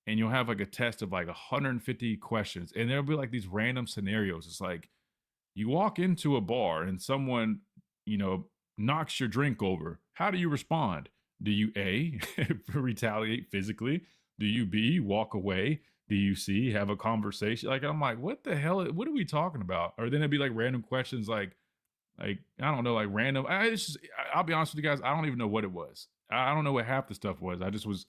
and you'll have like a test of like 150 questions. And there'll be like these random scenarios. It's like you walk into a bar and someone, knocks your drink over. How do you respond? Do you A, retaliate physically? Do you B, walk away? Do you C, have a conversation? Like, I'm like, what the hell? What are we talking about? Or then it'd be like random questions like, I don't know, like random. I'll be honest with you guys. I don't even know what it was. I don't know what half the stuff was. I just was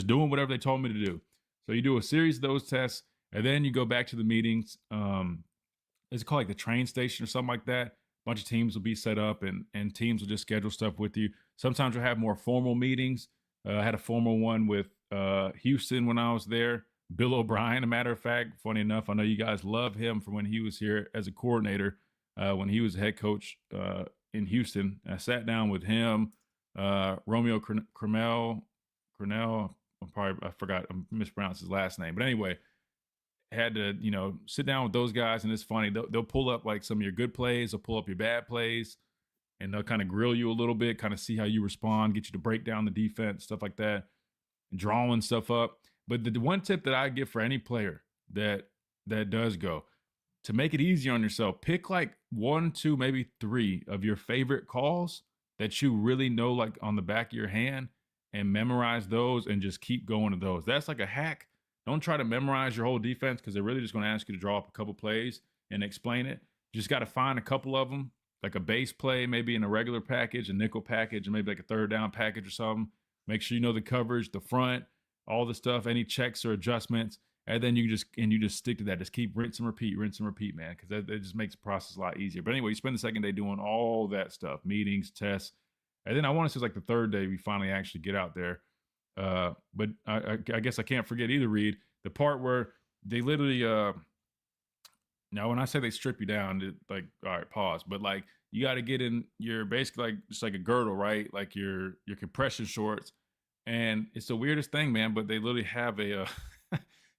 doing whatever they told me to do. So you do a series of those tests, and then you go back to the meetings. It's called like the train station or something like that. A bunch of teams will be set up, and teams will just schedule stuff with you. Sometimes you'll have more formal meetings. I had a formal one with Houston when I was there. Bill O'Brien, a matter of fact. Funny enough, I know you guys love him from when he was here as a coordinator. When he was head coach in Houston, I sat down with him, Romeo Cornell. I forgot, I mispronounced his last name. But anyway, had to, sit down with those guys. And it's funny, they'll pull up like some of your good plays, they'll pull up your bad plays, and they'll kind of grill you a little bit, kind of see how you respond, get you to break down the defense, stuff like that, and drawing stuff up. But the one tip that I give for any player that does go, to make it easier on yourself, pick like 1, 2, maybe 3 of your favorite calls that you really know, like on the back of your hand, and memorize those and just keep going to those. That's like a hack. Don't try to memorize your whole defense because they're really just going to ask you to draw up a couple plays and explain it. You just got to find a couple of them, like a base play, maybe in a regular package, a nickel package, and maybe like a third down package or something. Make sure you know the coverage, the front, all the stuff, any checks or adjustments, and then you just stick to that. Just keep rinse and repeat, man, because that just makes the process a lot easier. But anyway, you spend the second day doing all that stuff, meetings, tests, and then I want to say it's like the third day we finally actually get out there. But I guess I can't forget either, Reed, the part where they literally now when I say they strip you down, like, all right, pause, but like you got to get in your basically like just like a girdle, right? Like your compression shorts, and it's the weirdest thing, man. But they literally have a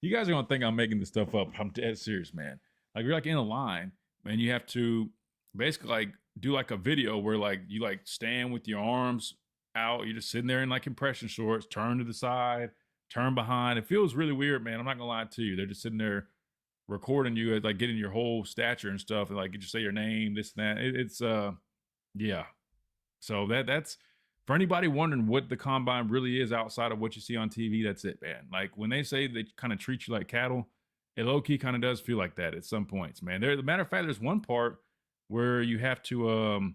you guys are gonna think I'm making this stuff up. I'm dead serious, man. Like you're like in a line, man. You have to basically like do like a video where like you like stand with your arms out. You're just sitting there in like compression shorts, turn to the side, turn behind. It feels really weird, man. I'm not gonna lie to you. They're just sitting there recording you as like getting your whole stature and stuff, and like you just say your name, this and that. It's yeah. So that's for anybody wondering what the combine really is outside of what you see on TV. That's it, man. Like when they say they kind of treat you like cattle, it low key kind of does feel like that at some points, man. There, as a matter of fact, there's one part where you have to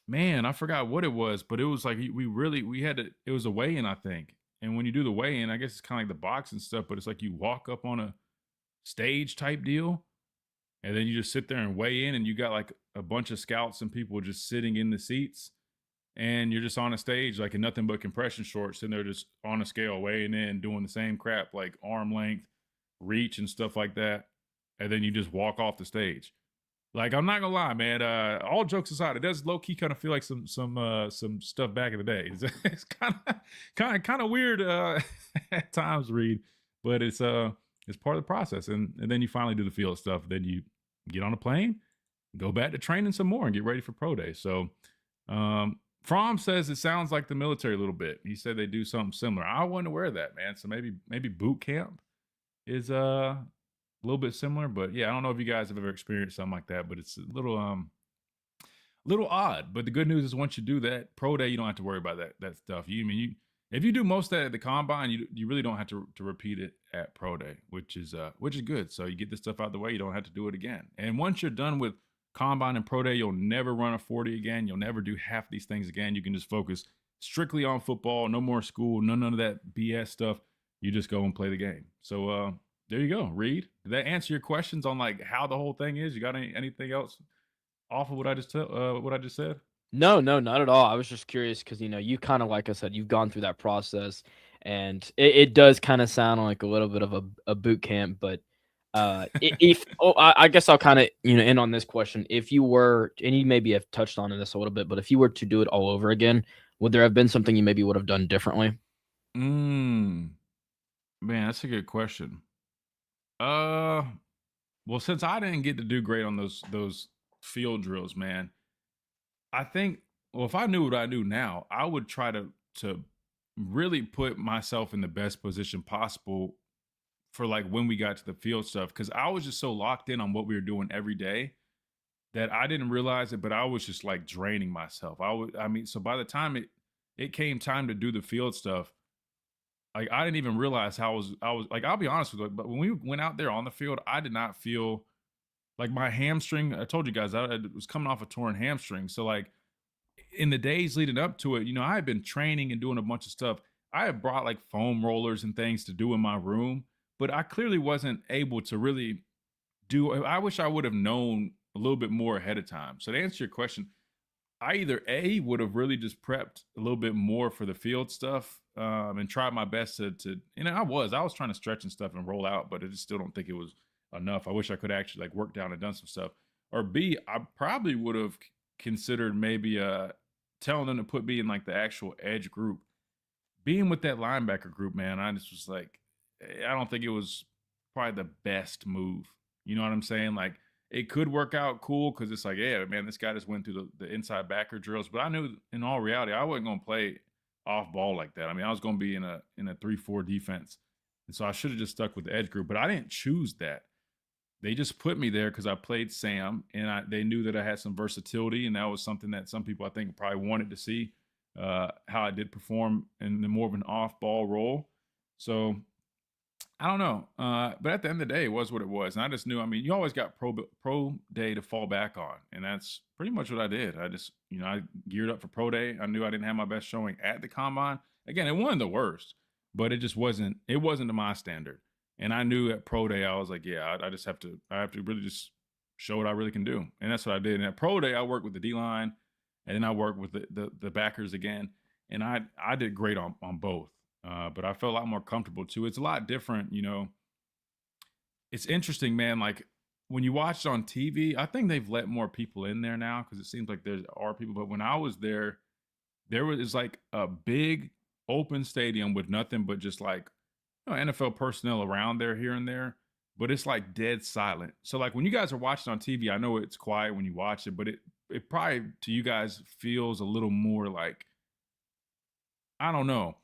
man, I forgot what it was, but it was like we had to. It was a weigh-in, I think. And when you do the weigh-in, I guess it's kind of like the boxing stuff, but it's like you walk up on a stage type deal, and then you just sit there and weigh in, and you got like a bunch of scouts and people just sitting in the seats, and you're just on a stage like in nothing but compression shorts, and they're just on a scale weighing in, doing the same crap like arm length, reach, and stuff like that, and then you just walk off the stage. Like, I'm not gonna lie, man. All jokes aside, it does low key kind of feel like some stuff back in the day. It's kind of weird at times, Reed, but it's part of the process. And then you finally do the field stuff. Then you get on a plane, go back to training some more, and get ready for pro day. So, Fromm says it sounds like the military a little bit. He said they do something similar. I wasn't aware of that, man. So maybe boot camp is a little bit similar, but yeah, I don't know if you guys have ever experienced something like that, but it's a little odd. But the good news is once you do that pro day, you don't have to worry about that stuff. If you do most of that at the combine, you really don't have to repeat it at pro day, which is good. So you get this stuff out of the way, you don't have to do it again. And once you're done with combine and pro day, you'll never run a 40 again. You'll never do half these things again. You can just focus strictly on football. No more school. None of that BS stuff. You just go and play the game. So there you go, Reed. Did that answer your questions on like how the whole thing is? You got anything else off of what I just said? No, not at all. I was just curious because you kind of, like I said, you've gone through that process, and it does kind of sound like a little bit of a boot camp. But I guess I'll kind of end on this question. If you were, and you maybe have touched on this a little bit, but if you were to do it all over again, would there have been something you maybe would have done differently? Man, that's a good question. Well, since I didn't get to do great on those field drills, man, I think, well, if I knew what I do now, I would try to really put myself in the best position possible for like when we got to the field stuff, because I was just so locked in on what we were doing every day that I didn't realize it, but I was just like draining myself. So by the time it came time to do the field stuff, like I didn't even realize how I was like, I'll be honest with you, but when we went out there on the field, I did not feel like my hamstring. I told you guys I was coming off a torn hamstring. So like in the days leading up to it, I had been training and doing a bunch of stuff. I had brought like foam rollers and things to do in my room, but I clearly wasn't able to really do. I wish I would have known a little bit more ahead of time. So to answer your question, I either A, would have really just prepped a little bit more for the field stuff and tried my best to I was trying to stretch and stuff and roll out, but I just still don't think it was enough. I wish I could actually like work down and done some stuff. Or B, I probably would have considered maybe telling them to put me in like the actual edge group. Being with that linebacker group, man, I just was like, I don't think it was probably the best move. You know what I'm saying? Like, it could work out cool because it's like, yeah, man, this guy just went through the inside backer drills. But I knew in all reality, I wasn't going to play off ball like that. I mean, I was going to be in a 3-4 defense. And so I should have just stuck with the edge group. But I didn't choose that. They just put me there because I played Sam, and they knew that I had some versatility, and that was something that some people I think probably wanted to see how I did perform in more of an off-ball role. So I don't know. But at the end of the day, it was what it was. And I just knew, I mean, you always got pro day to fall back on. And that's pretty much what I did. I just, I geared up for pro day. I knew I didn't have my best showing at the combine. Again, it wasn't the worst, but it wasn't to my standard. And I knew at pro day, I was like, yeah, I have to really just show what I really can do. And that's what I did. And at pro day, I worked with the D-line and then I worked with the backers again. And I did great on both. But I felt a lot more comfortable too. It's a lot different, It's interesting, man. Like when you watch it on TV, I think they've let more people in there now because it seems like there are people. But when I was there was like a big open stadium with nothing but just like NFL personnel around there here and there. But it's like dead silent. So like when you guys are watching on TV, I know it's quiet when you watch it, but it probably to you guys feels a little more like, I don't know.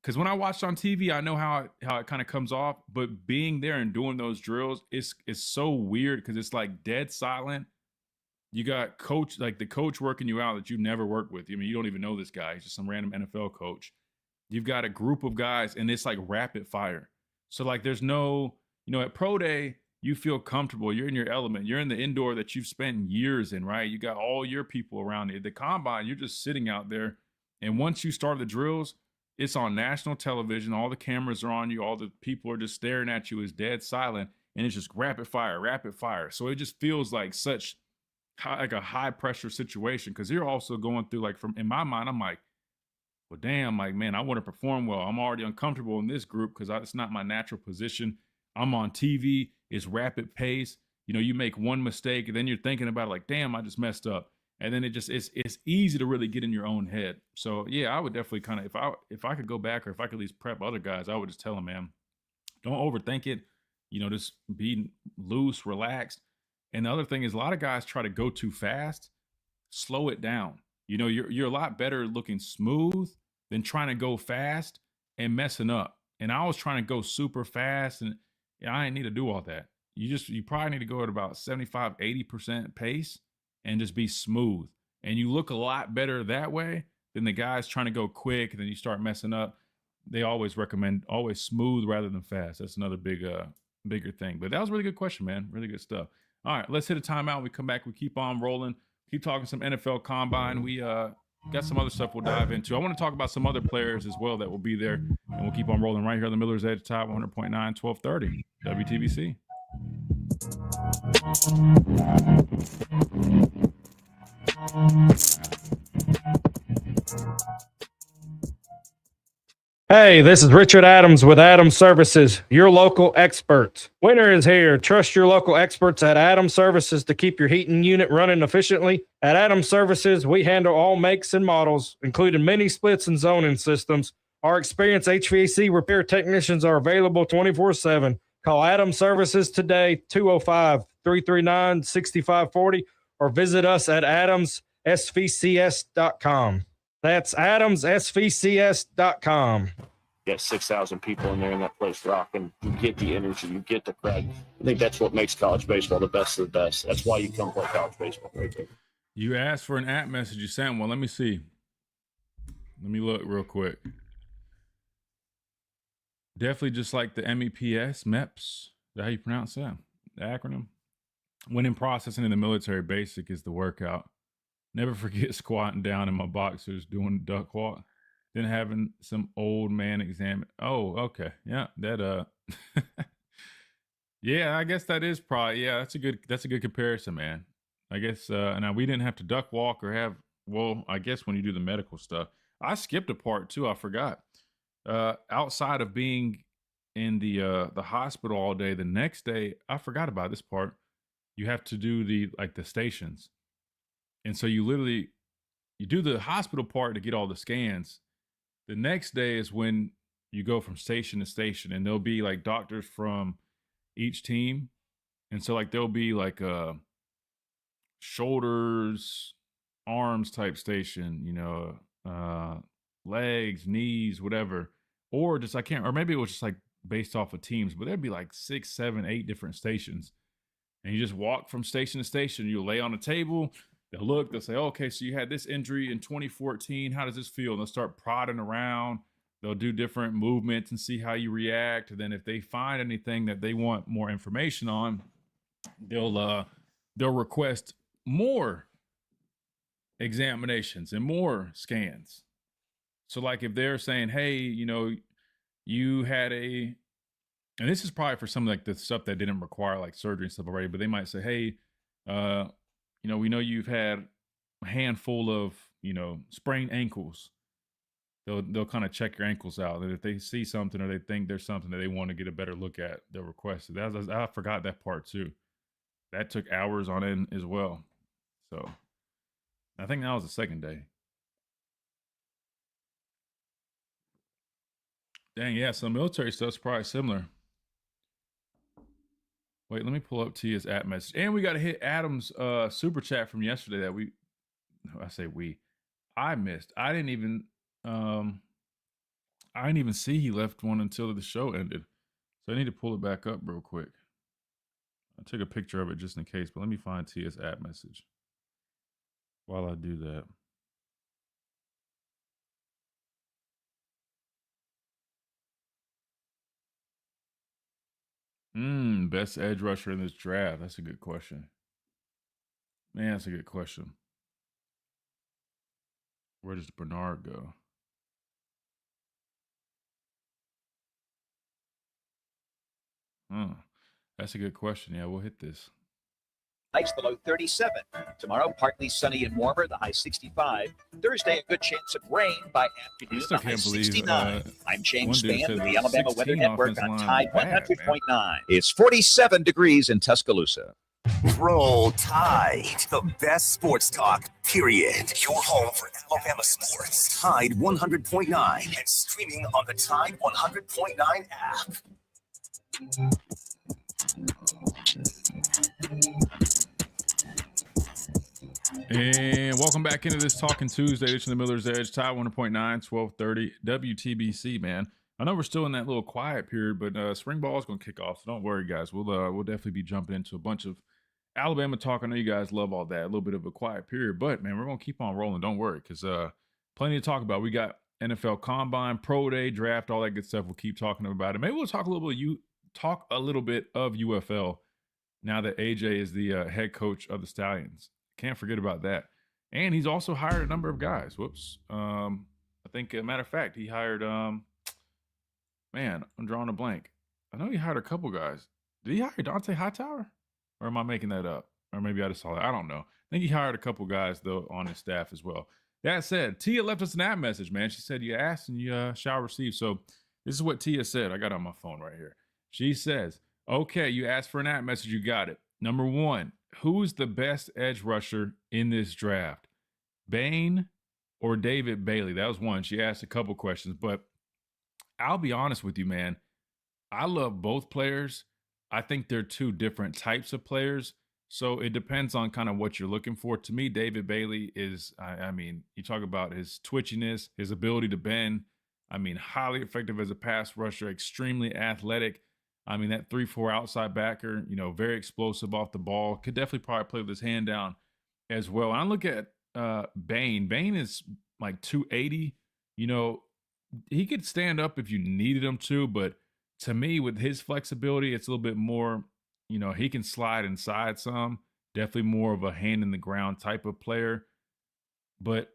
Because when I watched on TV, I know how it kind of comes off, but being there and doing those drills is so weird because it's like dead silent. You got the coach working you out that you never worked with. I mean, you don't even know this guy. He's just some random NFL coach. You've got a group of guys, and it's like rapid fire. So like there's no, at pro day, you feel comfortable. You're in your element. You're in the indoor that you've spent years in, right? You got all your people around you. The combine, you're just sitting out there. And once you start the drills, it's on national television. All the cameras are on you. All the people are just staring at you. It's dead silent. And it's just rapid fire, rapid fire. So it just feels like a high pressure situation. Cause you're also going through in my mind, I'm like, well, damn, like, man, I want to perform well. I'm already uncomfortable in this group because it's not my natural position. I'm on TV. It's rapid pace. You make one mistake and then you're thinking about it like, damn, I just messed up. And then it's easy to really get in your own head. So yeah, I would definitely kind of, if I could go back or if I could at least prep other guys, I would just tell them, man, don't overthink it. Just be loose, relaxed. And the other thing is a lot of guys try to go too fast. Slow it down. You're a lot better looking smooth than trying to go fast and messing up. And I was trying to go super fast and I didn't need to do all that. You probably need to go at about 75, 80% pace and just be smooth. And you look a lot better that way than the guys trying to go quick and then you start messing up. They always recommend always smooth rather than fast. That's another bigger thing. But that was a really good question, man. Really good stuff. All right, let's hit a timeout. We come back. We keep on rolling. Keep talking some NFL Combine. We got some other stuff we'll dive into. I want to talk about some other players as well that will be there. And we'll keep on rolling right here on the Miller's Edge Top 100.9, 1230 WTBC. Hey, this is Richard Adams with Adams Services, your local experts. Winter is here. Trust your local experts at Adams Services to keep your heating unit running efficiently. At Adams Services, we handle all makes and models, including mini splits and zoning systems. Our experienced HVAC repair technicians are available 24/7. Call Adams Services today, 205-339-6540, or visit us at adamssvcs.com. That's adamssvcs.com. Got 6,000 people in there in that place rocking. You get the energy, you get the crowd. I think that's what makes college baseball the best of the best. That's why you come play college baseball right there. You asked for an app message. You sent one. Let me see. Let me look real quick. Definitely just like the MEPS, MEPS. Is that how you pronounce that? The acronym? When in processing in the military, basic is the workout. Never forget squatting down in my boxers doing duck walk. Then having some old man examine. Oh, okay. Yeah, that yeah, I guess that is probably, yeah, that's a good comparison, man. I guess now we didn't have to duck walk or have, well, I guess when you do the medical stuff. I skipped a part too, I forgot. Outside of being in the hospital all day, the next day, I forgot about this part. You have to do the stations. And so you do the hospital part to get all the scans. The next day is when you go from station to station, and there'll be like doctors from each team. And so there'll be shoulders, arms type station, legs, knees, whatever. Or just, or maybe it was just based off of teams, but there'd be 6, 7, 8 different stations. And you just walk from station to station. You lay on a table. They'll look, they'll say, okay, so you had this injury in 2014. How does this feel? And they'll start prodding around. They'll do different movements and see how you react. And then if they find anything that they want more information on, they'll request more examinations and more scans. So like if they're saying, hey, you had and this is probably for some like the stuff that didn't require like surgery and stuff already, but they might say, hey, we know you've had a handful of, sprained ankles. They'll kind of check your ankles out. And if they see something or they think there's something that they want to get a better look at, they'll request it. I forgot that part too. That took hours on end as well. So I think that was the second day. Dang, yeah, some military stuff's probably similar. Wait, let me pull up Tia's app message. And we got to hit Adam's super chat from yesterday that I missed. I didn't even see he left one until the show ended. So I need to pull it back up real quick. I took a picture of it just in case, but let me find Tia's app message while I do that. Best edge rusher in this draft. That's a good question. Man, that's a good question. Where does Bernard go? That's a good question. Yeah, we'll hit this. Nights below 37. Tomorrow, partly sunny and warmer, the high 65. Thursday, a good chance of rain by afternoon, the high 69. I'm James Spann with the Alabama Weather Network on Tide 100.9. It's 47 degrees in Tuscaloosa. Roll Tide, the best sports talk, period. Your home for Alabama sports. Tide 100.9 and streaming on the Tide 100.9 app. And welcome back into this Talking Tuesday edition of the Miller's Edge, Tide 100.9, 1230 WTBC, man. I know we're still in that little quiet period, but spring ball is going to kick off, so don't worry, guys. We'll definitely be jumping into a bunch of Alabama talk. I know you guys love all that. A little bit of a quiet period, but, man, we're going to keep on rolling. Don't worry, because plenty to talk about. We got NFL Combine, Pro Day, Draft, all that good stuff. We'll keep talking about it. Maybe we'll talk a little bit of UFL now that AJ is the head coach of the Stallions. Can't forget about that. And he's also hired a number of guys. Whoops. I think, matter of fact, he hired, man, I'm drawing a blank. I know he hired a couple guys. Did he hire Dante Hightower? Or am I making that up? Or maybe I just saw that. I don't know. I think he hired a couple guys, though, on his staff as well. That said, Tia left us an app message, man. She said, you asked and you shall receive. So this is what Tia said. I got it on my phone right here. She says, okay, you asked for an app message. You got it. Number one, who's the best edge rusher in this draft? Bain or David Bailey? That was one. She asked a couple questions, but I'll be honest with you, man. I love both players. I think they're two different types of players. So it depends on kind of what you're looking for. To me, David Bailey is, I mean, you talk about his twitchiness, his ability to bend. I mean, highly effective as a pass rusher, extremely athletic. I mean, that 3-4 outside backer, very explosive off the ball. Could definitely probably play with his hand down as well. And I look at Bain. Bain is like 280. He could stand up if you needed him to, but to me, with his flexibility, it's a little bit more, he can slide inside some. Definitely more of a hand in the ground type of player. But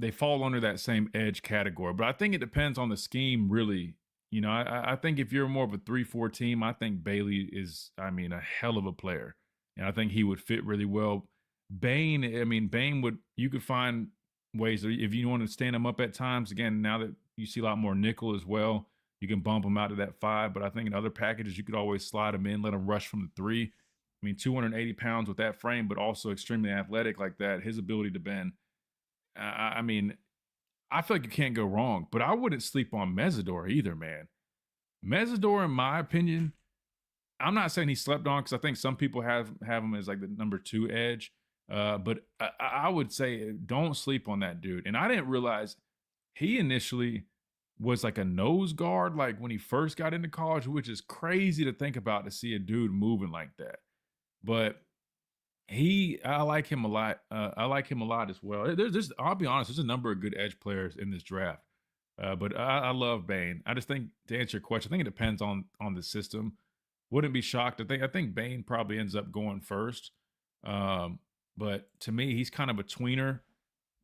they fall under that same edge category. But I think it depends on the scheme, really. I think if you're more of a 3-4 team, I think Bailey is, a hell of a player. And I think he would fit really well. Bain you could find ways if you want to stand him up at times. Again, now that you see a lot more nickel as well, you can bump him out to that 5. But I think in other packages, you could always slide him in, let him rush from the 3. 280 pounds with that frame, but also extremely athletic like that. His ability to bend. I feel like you can't go wrong, but I wouldn't sleep on Mesidor either, man. Mesidor, in my opinion, I'm not saying he slept on because I think some people have him as like the number 2 edge, but I would say don't sleep on that dude. And I didn't realize he initially was like a nose guard, like when he first got into college, which is crazy to think about, to see a dude moving like that. But I like him a lot. I like him a lot as well. I'll be honest, there's a number of good edge players in this draft. But I love Bain. I just think, to answer your question, I think it depends on the system. Wouldn't be shocked. I think Bain probably ends up going first. But to me, he's kind of a tweener.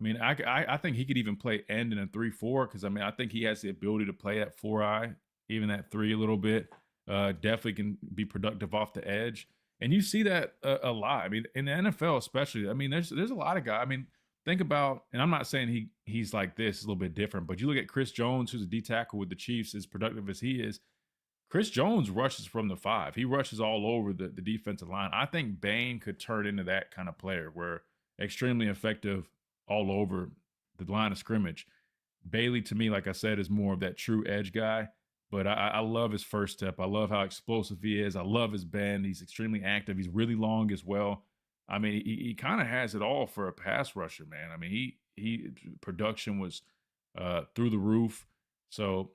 I mean, I think he could even play end in a 3-4 because, I mean, I think he has the ability to play at 4-eye, even at 3 a little bit. Definitely can be productive off the edge. And you see that a lot. I mean, in the NFL especially, I mean, there's a lot of guys. I mean, think about, and I'm not saying he's like this, a little bit different, but you look at Chris Jones, who's a D tackle with the Chiefs, as productive as he is. Chris Jones rushes from the 5. He rushes all over the defensive line. I think Bain could turn into that kind of player where extremely effective all over the line of scrimmage. Bailey, to me, like I said, is more of that true edge guy. But I love his first step. I love how explosive he is. I love his bend. He's extremely active. He's really long as well. I mean, he kind of has it all for a pass rusher, man. I mean, he production was through the roof. So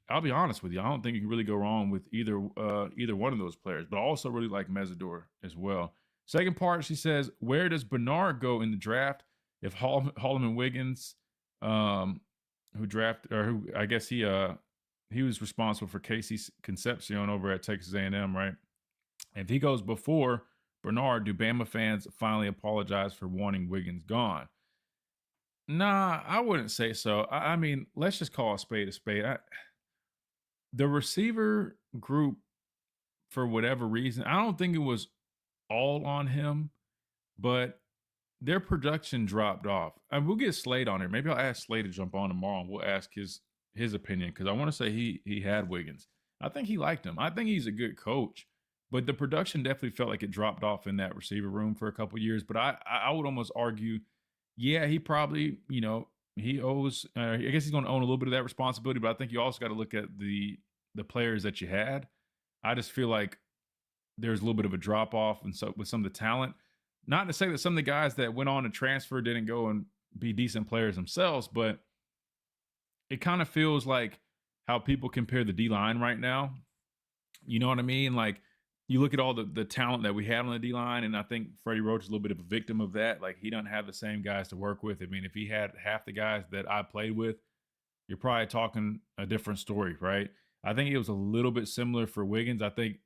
I'll be honest with you. I don't think you can really go wrong with either one of those players. But I also really like Mesidor as well. Second part, she says, where does Bernard go in the draft if Holloman Wiggins, who I guess he was responsible for Casey Concepcion over at Texas A&M, right? If he goes before Bernard, do Bama fans finally apologize for wanting Wiggins gone? Nah, I wouldn't say so. I mean, let's just call a spade a spade. The receiver group, for whatever reason, I don't think it was all on him, but their production dropped off. And we'll get Slade on here. Maybe I'll ask Slade to jump on tomorrow and we'll ask his opinion, because I want to say he had Wiggins. I think he liked him. I think he's a good coach, but the production definitely felt like it dropped off in that receiver room for a couple of years. But I would almost argue, yeah, he probably, he owes, I guess he's going to own a little bit of that responsibility, but I think you also got to look at the players that you had. I just feel like there's a little bit of a drop off and so with some of the talent. Not to say that some of the guys that went on to transfer didn't go and be decent players themselves, but it kind of feels like how people compare the D-line right now. You know what I mean? Like, you look at all the talent that we had on the D-line, and I think Freddie Roach is a little bit of a victim of that. Like, he doesn't have the same guys to work with. I mean, if he had half the guys that I played with, you're probably talking a different story, right? I think it was a little bit similar for Wiggins. I think,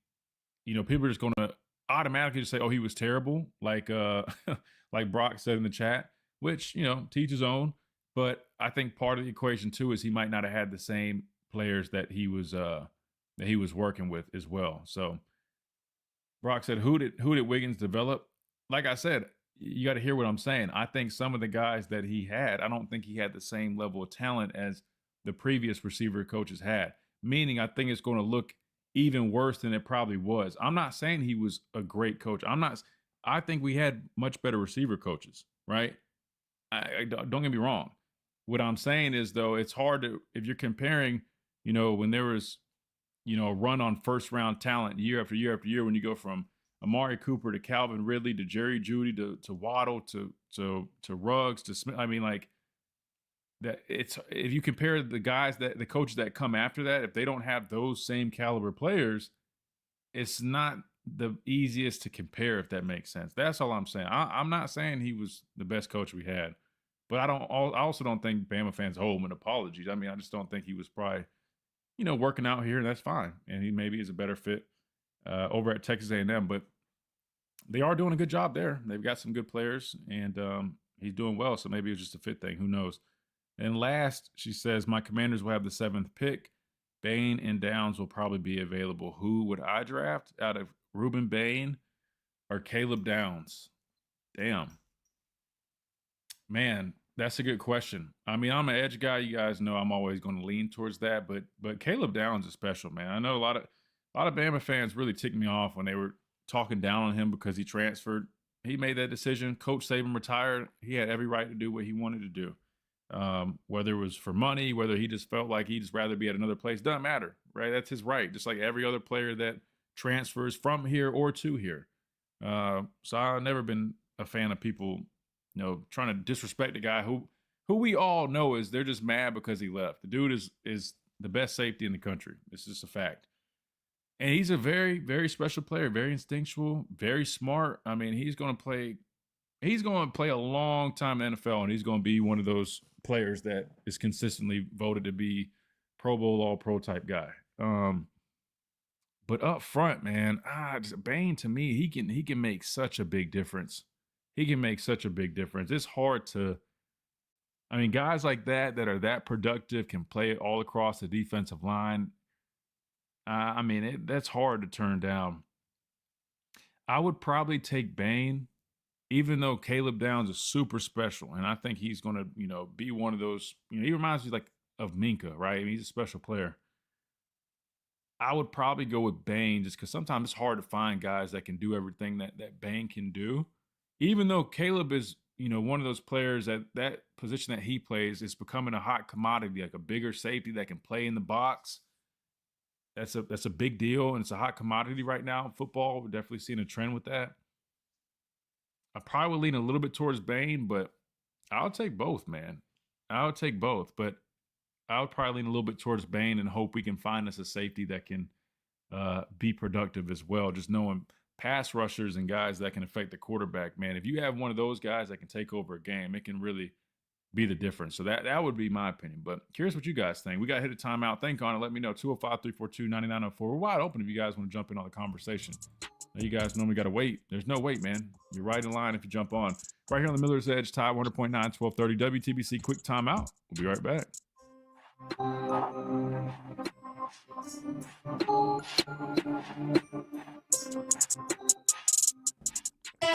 people are just going to automatically just say, oh, he was terrible, like like Brock said in the chat, which, teach his own. But I think part of the equation too is he might not have had the same players that he was working with as well. So Brock said, who did Wiggins develop? Like I said, you got to hear what I'm saying. I think some of the guys that he had, I don't think he had the same level of talent as the previous receiver coaches had. Meaning, I think it's going to look even worse than it probably was. I'm not saying he was a great coach. I think we had much better receiver coaches, right? Don't get me wrong. What I'm saying is, though, it's hard to, if you're comparing, when there was, a run on first round talent year after year after year, when you go from Amari Cooper to Calvin Ridley to Jerry Jeudy to Waddle to Ruggs to Smith. I mean, like, that it's, if you compare the guys the coaches that come after that, if they don't have those same caliber players, it's not the easiest to compare, if that makes sense. That's all I'm saying. I'm not saying he was the best coach we had, but I also don't think Bama fans owe him an apology. I mean, I just don't think he was probably, working out here, and that's fine. And he maybe is a better fit over at Texas A&M, but they are doing a good job there. They've got some good players, and he's doing well. So maybe it's just a fit thing. Who knows? And last, she says, my Commanders will have the 7th pick. Bain and Downs will probably be available. Who would I draft out of Ruben Bain or Caleb Downs? Damn. Man, that's a good question. I mean, I'm an edge guy. You guys know I'm always going to lean towards that, but Caleb Downs is special, man. I know a lot of Bama fans really ticked me off when they were talking down on him because he transferred. He made that decision. Coach Saban retired. He had every right to do what he wanted to do. Whether it was for money, whether he just felt like he'd just rather be at another place, doesn't matter, right? That's his right, just like every other player that transfers from here or to here. So I've never been a fan of people, trying to disrespect a guy who we all know is they're just mad because he left. The dude is the best safety in the country. It's just a fact. And he's a very, very special player, very instinctual, very smart. I mean, he's going to play he's going to play a long time in the NFL, and he's going to be one of those players that is consistently voted to be Pro Bowl All-Pro type guy. But up front, man, Bain to me, he can make such a big difference. He can make such a big difference. It's hard to, I mean, guys like that are that productive can play it all across the defensive line. That's hard to turn down. I would probably take Bain, even though Caleb Downs is super special, and I think he's going to, be one of those. He reminds me like of Minka, right? I mean, he's a special player. I would probably go with Bain just because sometimes it's hard to find guys that can do everything that Bain can do. Even though Caleb is, one of those players that position that he plays is becoming a hot commodity, like a bigger safety that can play in the box. That's a big deal, and it's a hot commodity right now in football. We're definitely seeing a trend with that. I probably would lean a little bit towards Bain, but I'll take both, man. I would take both, but I would probably lean a little bit towards Bain and hope we can find us a safety that can be productive as well. Just knowing pass rushers and guys that can affect the quarterback, man. If you have one of those guys that can take over a game, it can really be the difference. So that would be my opinion. But curious what you guys think. We got to hit a timeout. Think on it. Let me know. 205-342-9904. We're wide open if you guys want to jump in on the conversation. Now, you guys normally got to wait. There's no wait, man. You're right in line if you jump on. Right here on the Miller's Edge, Tide 100.9, 1230 WTBC. Quick timeout. We'll be right back.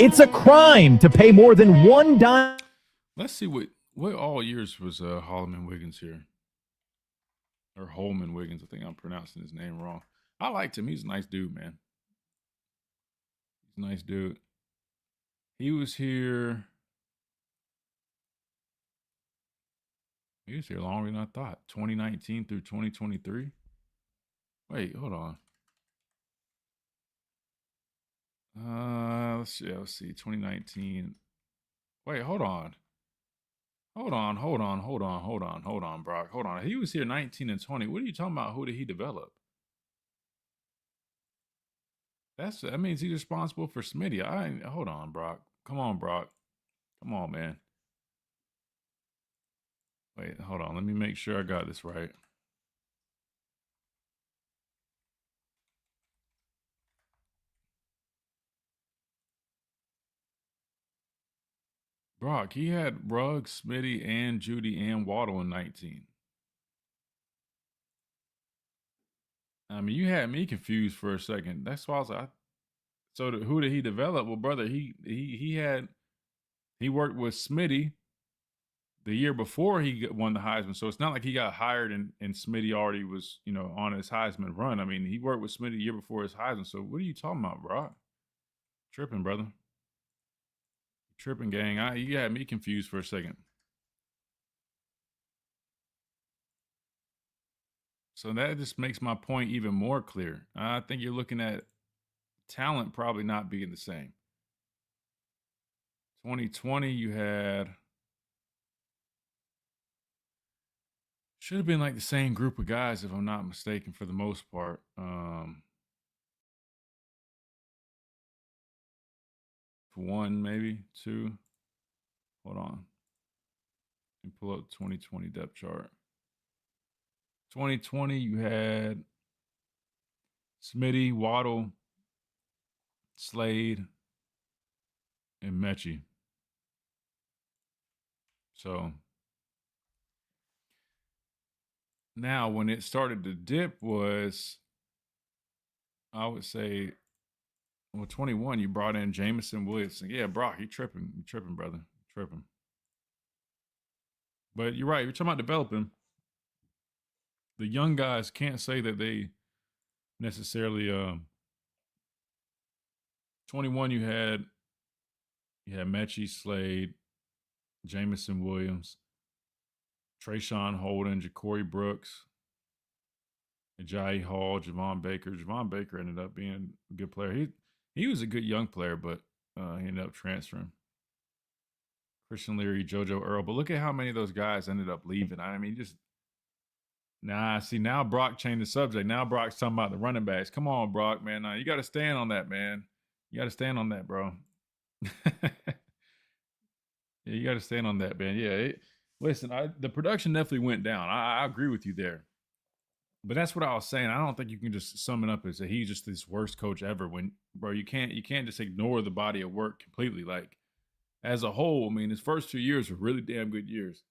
It's a crime to pay more than $1. Let's see what all years was Holloman Wiggins here, or Holman Wiggins. I think I'm pronouncing his name wrong. I liked him. He's a nice dude, man. He's a nice dude. He was here. He was here longer than I thought. 2019 through 2023. Wait, hold on. Let's see. 2019. Wait, hold on. Hold on, Brock. Hold on. He was here 19 and 20. What are you talking about? Who did he develop? That means he's responsible for Smitty. Hold on, Brock. Come on, Brock. Come on, man. Wait, hold on. Let me make sure I got this right. Brock, he had Ruggs, Smitty, and Judy and Waddle in 19. I mean, you had me confused for a second. That's why I was like, so who did he develop? Well, brother, he worked with Smitty the year before he won the Heisman. So it's not like he got hired and Smitty already was, on his Heisman run. I mean, he worked with Smitty the year before his Heisman. So what are you talking about, Brock? Tripping, brother. Tripping, gang. You had me confused for a second. So that just makes my point even more clear. I think you're looking at talent probably not being the same. 2020, you had... should have been like the same group of guys, if I'm not mistaken, for the most part. One, maybe two. Hold on. Let me pull up 2020 depth chart. 2020, you had Smitty, Waddle, Slade, and Mechie. So now when it started to dip was, I would say, well, 21, you brought in Jamison Williamson. Yeah, Brock, you tripping. You tripping, brother. Tripping. But you're right. You're talking about developing. The young guys can't say that they necessarily 21, you had Mechie, Slade, Jamison Williams, Trayshawn Holden, Ja'Cory Brooks, Ajayi Hall, Javon Baker. Javon Baker ended up being a good player. He was a good young player, but he ended up transferring. Christian Leary, JoJo Earl. But look at how many of those guys ended up leaving. I mean, now Brock changed the subject. Now Brock's talking about the running backs. Come on, Brock, man. You got to stand on that, man. You got to stand on that, bro. Yeah, you got to stand on that, man. Yeah, listen, the production definitely went down. I agree with you there. But that's what I was saying. I don't think you can just sum it up as that he's just this worst coach ever. When, bro, you can't just ignore the body of work completely. Like, as a whole, I mean, his first 2 years were really damn good years.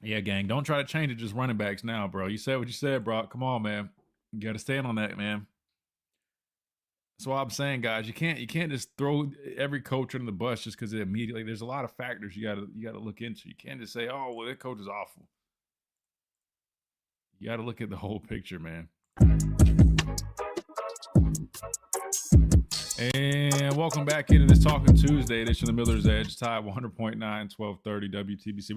Yeah, gang, don't try to change it just running backs now, bro. You said what you said, bro. Come on, man. You got to stand on that, man. That's what I'm saying, guys. You can't just throw every coach under the bus just because it immediately. There's a lot of factors you gotta look into. You can't just say, "Oh, well, that coach is awful." You got to look at the whole picture, man. And welcome back into this Talking Tuesday edition of the Miller's Edge. Tide 100.9, 1230 WTBC.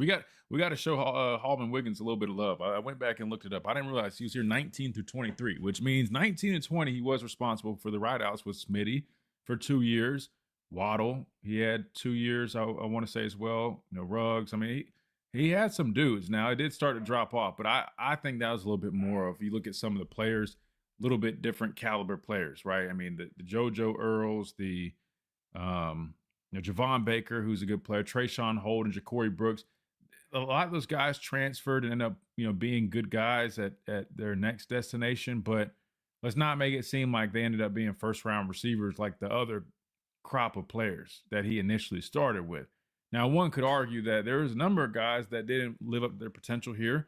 We got to show Hallman Wiggins a little bit of love. I went back and looked it up. I didn't realize he was here 19 through 23, which means 19 and 20 he was responsible for the rideouts with Smitty for 2 years. Waddle, he had 2 years, I want to say as well. You know, Ruggs. I mean, he had some dudes. Now, it did start to drop off, but I think that was a little bit more of, you look at some of the players, little bit different caliber players, right? I mean, the JoJo Earls, the Javon Baker, who's a good player, Trayshawn Holden, Ja'Cory Brooks. A lot of those guys transferred and end up, being good guys at their next destination. But let's not make it seem like they ended up being first-round receivers like the other crop of players that he initially started with. Now, one could argue that there was a number of guys that didn't live up to their potential here.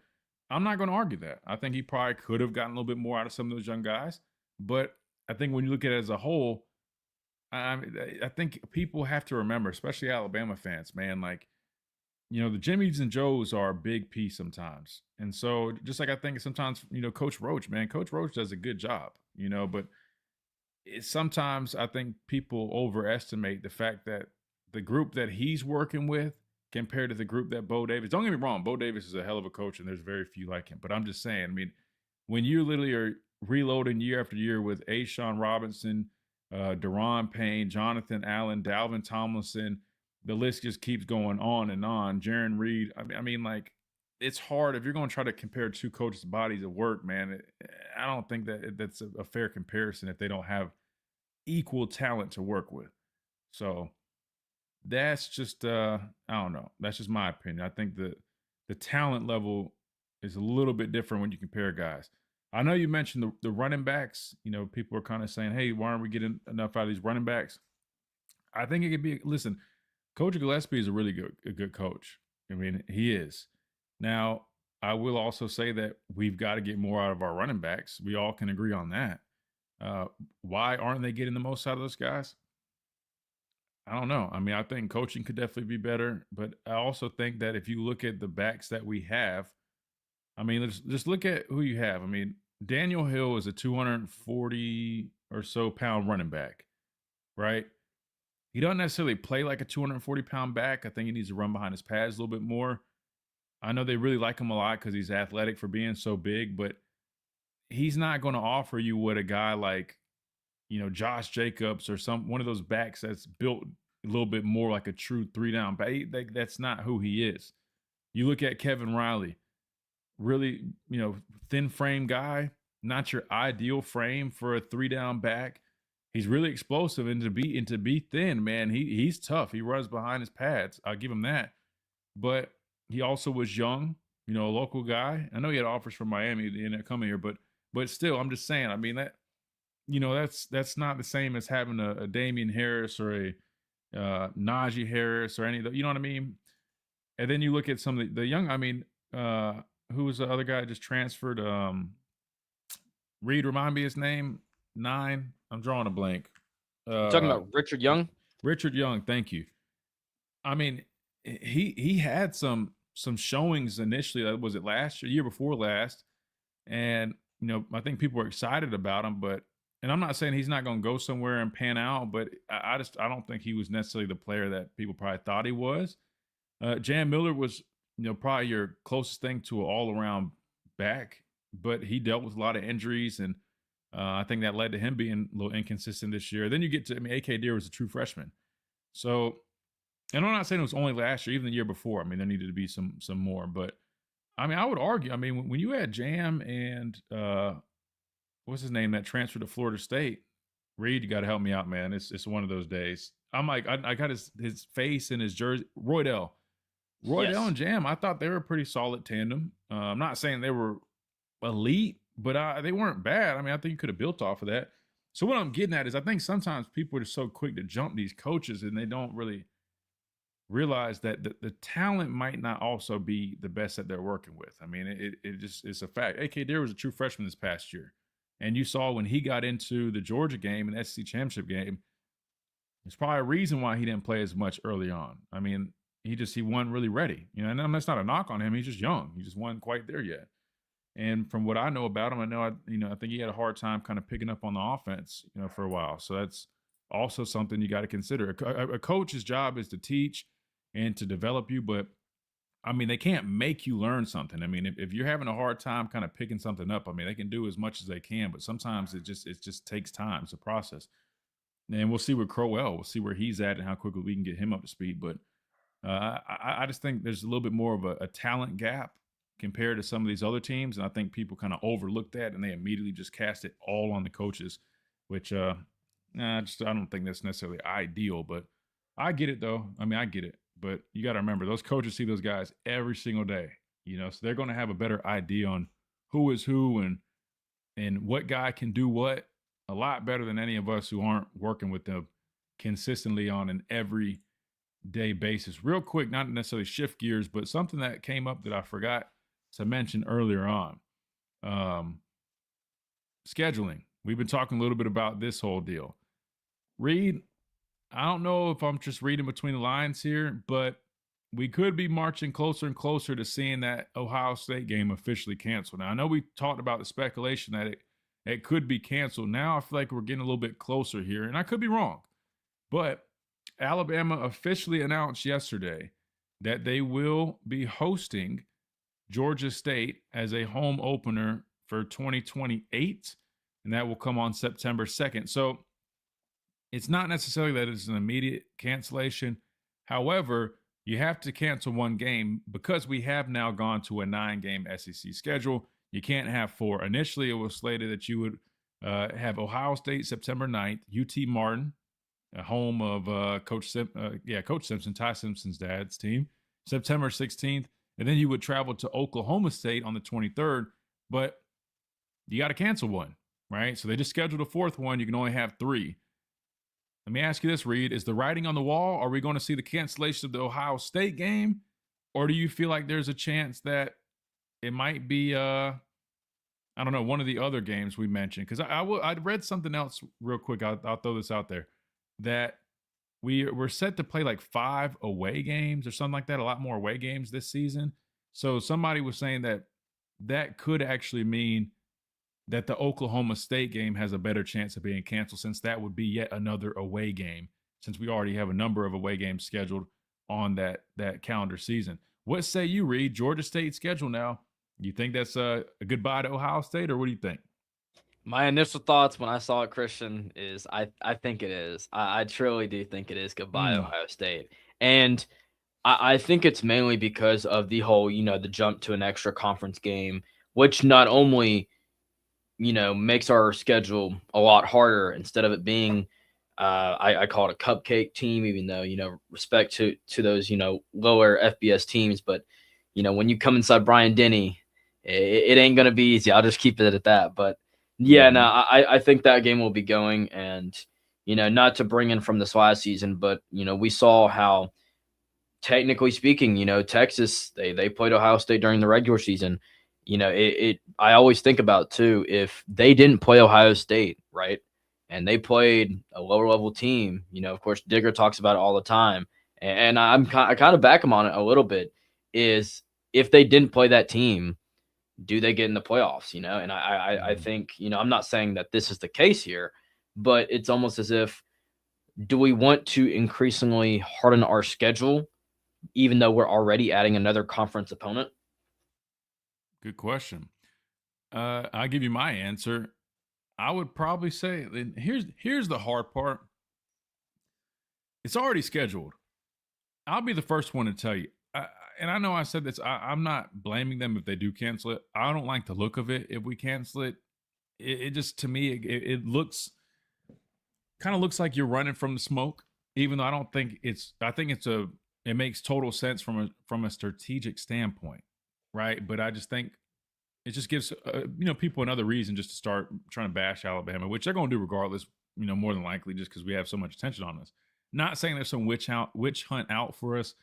I'm not going to argue that. I think he probably could have gotten a little bit more out of some of those young guys. But I think when you look at it as a whole, I think people have to remember, especially Alabama fans, man, like, the Jimmies and Joes are a big piece sometimes. And so just like I think sometimes, Coach Roach does a good job, but sometimes I think people overestimate the fact that the group that he's working with compared to the group that Bo Davis, don't get me wrong, Bo Davis is a hell of a coach and there's very few like him. But I'm just saying, I mean, when you literally are reloading year after year with Ashawn Robinson, Daron Payne, Jonathan Allen, Dalvin Tomlinson, the list just keeps going on and on. Jaron Reed. I mean, like, it's hard if you're going to try to compare two coaches' bodies of work, man. I don't think that's a fair comparison if they don't have equal talent to work with. So that's just I don't know. That's just my opinion. I think the talent level is a little bit different when you compare guys. I know you mentioned the running backs. People are kind of saying, hey, why aren't we getting enough out of these running backs? I think it could be, listen, Coach Gillespie is a really good coach. I mean, he is. Now, I will also say that we've got to get more out of our running backs. We all can agree on that. Why aren't they getting the most out of those guys? I don't know. I mean, I think coaching could definitely be better, but I also think that if you look at the backs that we have, I mean, let's just look at who you have. I mean, Daniel Hill is a 240 or so pound running back, right? He doesn't necessarily play like a 240 pound back. I think he needs to run behind his pads a little bit more. I know they really like him a lot because he's athletic for being so big, but he's not going to offer you what a guy like, Josh Jacobs or one of those backs that's built a little bit more like a true 3-down back. That's not who he is. You look at Kevin Riley, really, thin frame guy, not your ideal frame for a 3-down back. He's really explosive, and to be thin, man, he's tough. He runs behind his pads. I'll give him that. But he also was young, a local guy. I know he had offers from Miami to end up coming here, but still, I'm just saying. I mean, that, that's not the same as having a Damian Harris or a Najee Harris or any of the, you know what I mean? And then you look at some of the young. I mean, who was the other guy that just transferred? Reed, remind me his name. 9. I'm drawing a blank. Talking about Richard Young? Richard Young, thank you. I mean, he had some showings initially. Was it last year before last? And, I think people were excited about him, and I'm not saying he's not going to go somewhere and pan out, but I don't think he was necessarily the player that people probably thought he was. Jan Miller was, probably your closest thing to an all-around back, but he dealt with a lot of injuries, and I think that led to him being a little inconsistent this year. Then you get to, A.K. Deere was a true freshman. So, and I'm not saying it was only last year, even the year before. I mean, there needed to be some more. But, I mean, I would argue, I mean, when you had Jam and, what's his name, that transferred to Florida State, Reed, you got to help me out, man. It's one of those days. I'm like, I got his face and his jersey. Roydell and Jam, I thought they were a pretty solid tandem. I'm not saying they were elite, but they weren't bad. I mean, I think you could have built off of that. So what I'm getting at is I think sometimes people are so quick to jump these coaches and they don't really realize that the talent might not also be the best that they're working with. I mean, it just is a fact. AK Dare was a true freshman this past year. And you saw when he got into the Georgia game and SEC championship game, there's probably a reason why he didn't play as much early on. I mean, he wasn't really ready. You know, and that's not a knock on him. He's just young. He just wasn't quite there yet. And from what I know about him, I think he had a hard time kind of picking up on the offense, for a while. So that's also something you got to consider. A coach's job is to teach and to develop you, but I mean, they can't make you learn something. I mean, if you're having a hard time kind of picking something up, I mean, they can do as much as they can, but sometimes it just takes time. It's a process. And we'll see with Crowell. We'll see where he's at and how quickly we can get him up to speed. But I just think there's a little bit more of a talent gap compared to some of these other teams. And I think people kind of overlook that and they immediately just cast it all on the coaches, which I don't think that's necessarily ideal. But I get it, though. I mean, I get it. But you got to remember, those coaches see those guys every single day, so they're going to have a better idea on who is who and what guy can do what a lot better than any of us who aren't working with them consistently on an everyday basis. Real quick, not necessarily shift gears, but something that came up that I forgot to mention earlier on. Scheduling. We've been talking a little bit about this whole deal. Reed, I don't know if I'm just reading between the lines here, but we could be marching closer and closer to seeing that Ohio State game officially canceled. Now, I know we talked about the speculation that it could be canceled. Now I feel like we're getting a little bit closer here, and I could be wrong. But Alabama officially announced yesterday that they will be hosting Georgia State as a home opener for 2028, and that will come on September 2nd. So it's not necessarily that it's an immediate cancellation. However, you have to cancel one game because we have now gone to a 9-game SEC schedule. You can't have 4. Initially, it was slated that you would have Ohio State September 9th, UT Martin, home of Coach Simpson, Ty Simpson's dad's team, September 16th. And then you would travel to Oklahoma State on the 23rd. But you got to cancel one, right? So they just scheduled a 4th one. You can only have 3. Let me ask you this, Reed. Is the writing on the wall? Are we going to see the cancellation of the Ohio State game? Or do you feel like there's a chance that it might be, I don't know, one of the other games we mentioned? Because I read something else real quick. I'll throw this out there. That we're set to play like 5 away games or something like that. A lot more away games this season. So somebody was saying that could actually mean that the Oklahoma State game has a better chance of being canceled, since that would be yet another away game, since we already have a number of away games scheduled on that calendar season. What say you, Reed? Georgia State schedule now. You think that's a goodbye to Ohio State, or what do you think? My initial thoughts when I saw it, Christian, is I think it is. I truly do think it is goodbye Ohio State. And I think it's mainly because of the whole, the jump to an extra conference game, which not only makes our schedule a lot harder instead of it being, I call it a cupcake team, even though, respect to those, lower FBS teams. But, when you come inside Bryant Denny, it ain't going to be easy. I'll just keep it at that. But yeah, no, I think that game will be going. And, not to bring in from this last season, but, we saw how, technically speaking, Texas, they played Ohio State during the regular season. I always think about too, if they didn't play Ohio State, right, and they played a lower level team, of course, Digger talks about it all the time, and I kind of back him on it a little bit, is if they didn't play that team, do they get in the playoffs, and I think, I'm not saying that this is the case here, but it's almost as if, do we want to increasingly harden our schedule, even though we're already adding another conference opponent? Good question. I'll give you my answer. I would probably say, here's the hard part. It's already scheduled. I'll be the first one to tell you. And I know I said this. I'm not blaming them if they do cancel it. I don't like the look of it if we cancel it. It just, to me, it looks like you're running from the smoke. even though I don't think I think it makes total sense from a strategic standpoint, right? But I just think it just gives people another reason just to start trying to bash Alabama, which they're going to do regardless, more than likely, just because we have so much attention on us. Not saying there's some witch hunt out for us,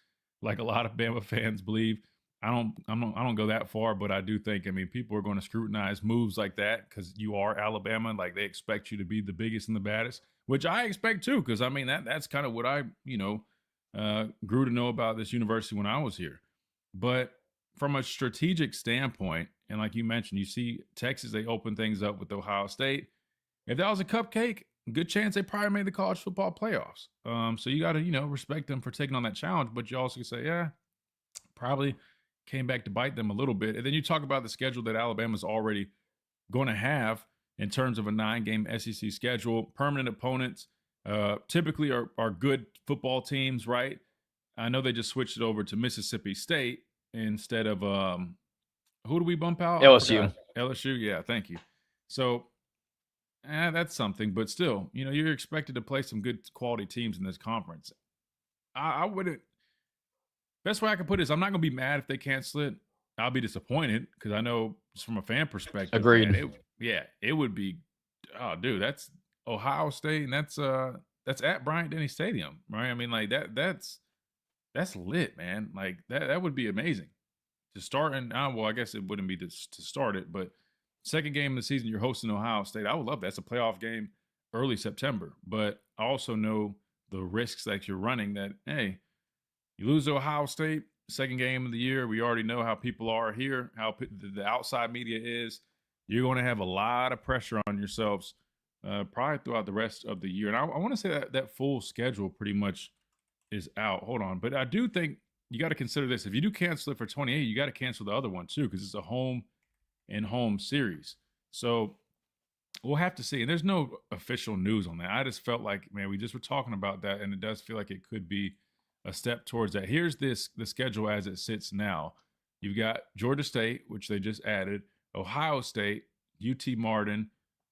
like a lot of Bama fans believe. I don't go that far, but I do think, people are going to scrutinize moves like that because you are Alabama. Like, they expect you to be the biggest and the baddest, which I expect too, because that's kind of what I grew to know about this university when I was here. But from a strategic standpoint, and like you mentioned, you see Texas, they open things up with Ohio State. If that was a cupcake, good chance they probably made the college football playoffs. So you got to, respect them for taking on that challenge, but you also say, yeah, probably came back to bite them a little bit. And then you talk about the schedule that Alabama's already going to have in terms of a 9-game SEC schedule. Permanent opponents typically are good football teams, right? I know they just switched it over to Mississippi State instead of who do we bump out? LSU. LSU, yeah, thank you. So that's something, but still, you're expected to play some good quality teams in this conference. I wouldn't. Best way I can put it is I'm not going to be mad if they cancel it. I'll be disappointed because I know just from a fan perspective. Agreed. Man, it would be. Oh, dude, that's Ohio State, and that's at Bryant-Denny Stadium, right? That's lit, man. Like that would be amazing to start. And I guess it wouldn't be to start it, but second game of the season, you're hosting Ohio State. I would love that. It's a playoff game early September, but I also know the risks that you're running. That hey. You lose to Ohio State, second game of the year. We already know how people are here, how the outside media is. You're going to have a lot of pressure on yourselves probably throughout the rest of the year. And I want to say that full schedule pretty much is out. Hold on. But I do think you got to consider this. If you do cancel it for 28, you got to cancel the other one too because it's a home and home series. So we'll have to see. And there's no official news on that. I just felt like, man, we just were talking about that, and it does feel like it could be a step towards that. Here's the schedule as it sits now. You've got Georgia State, which they just added, Ohio State, UT Martin,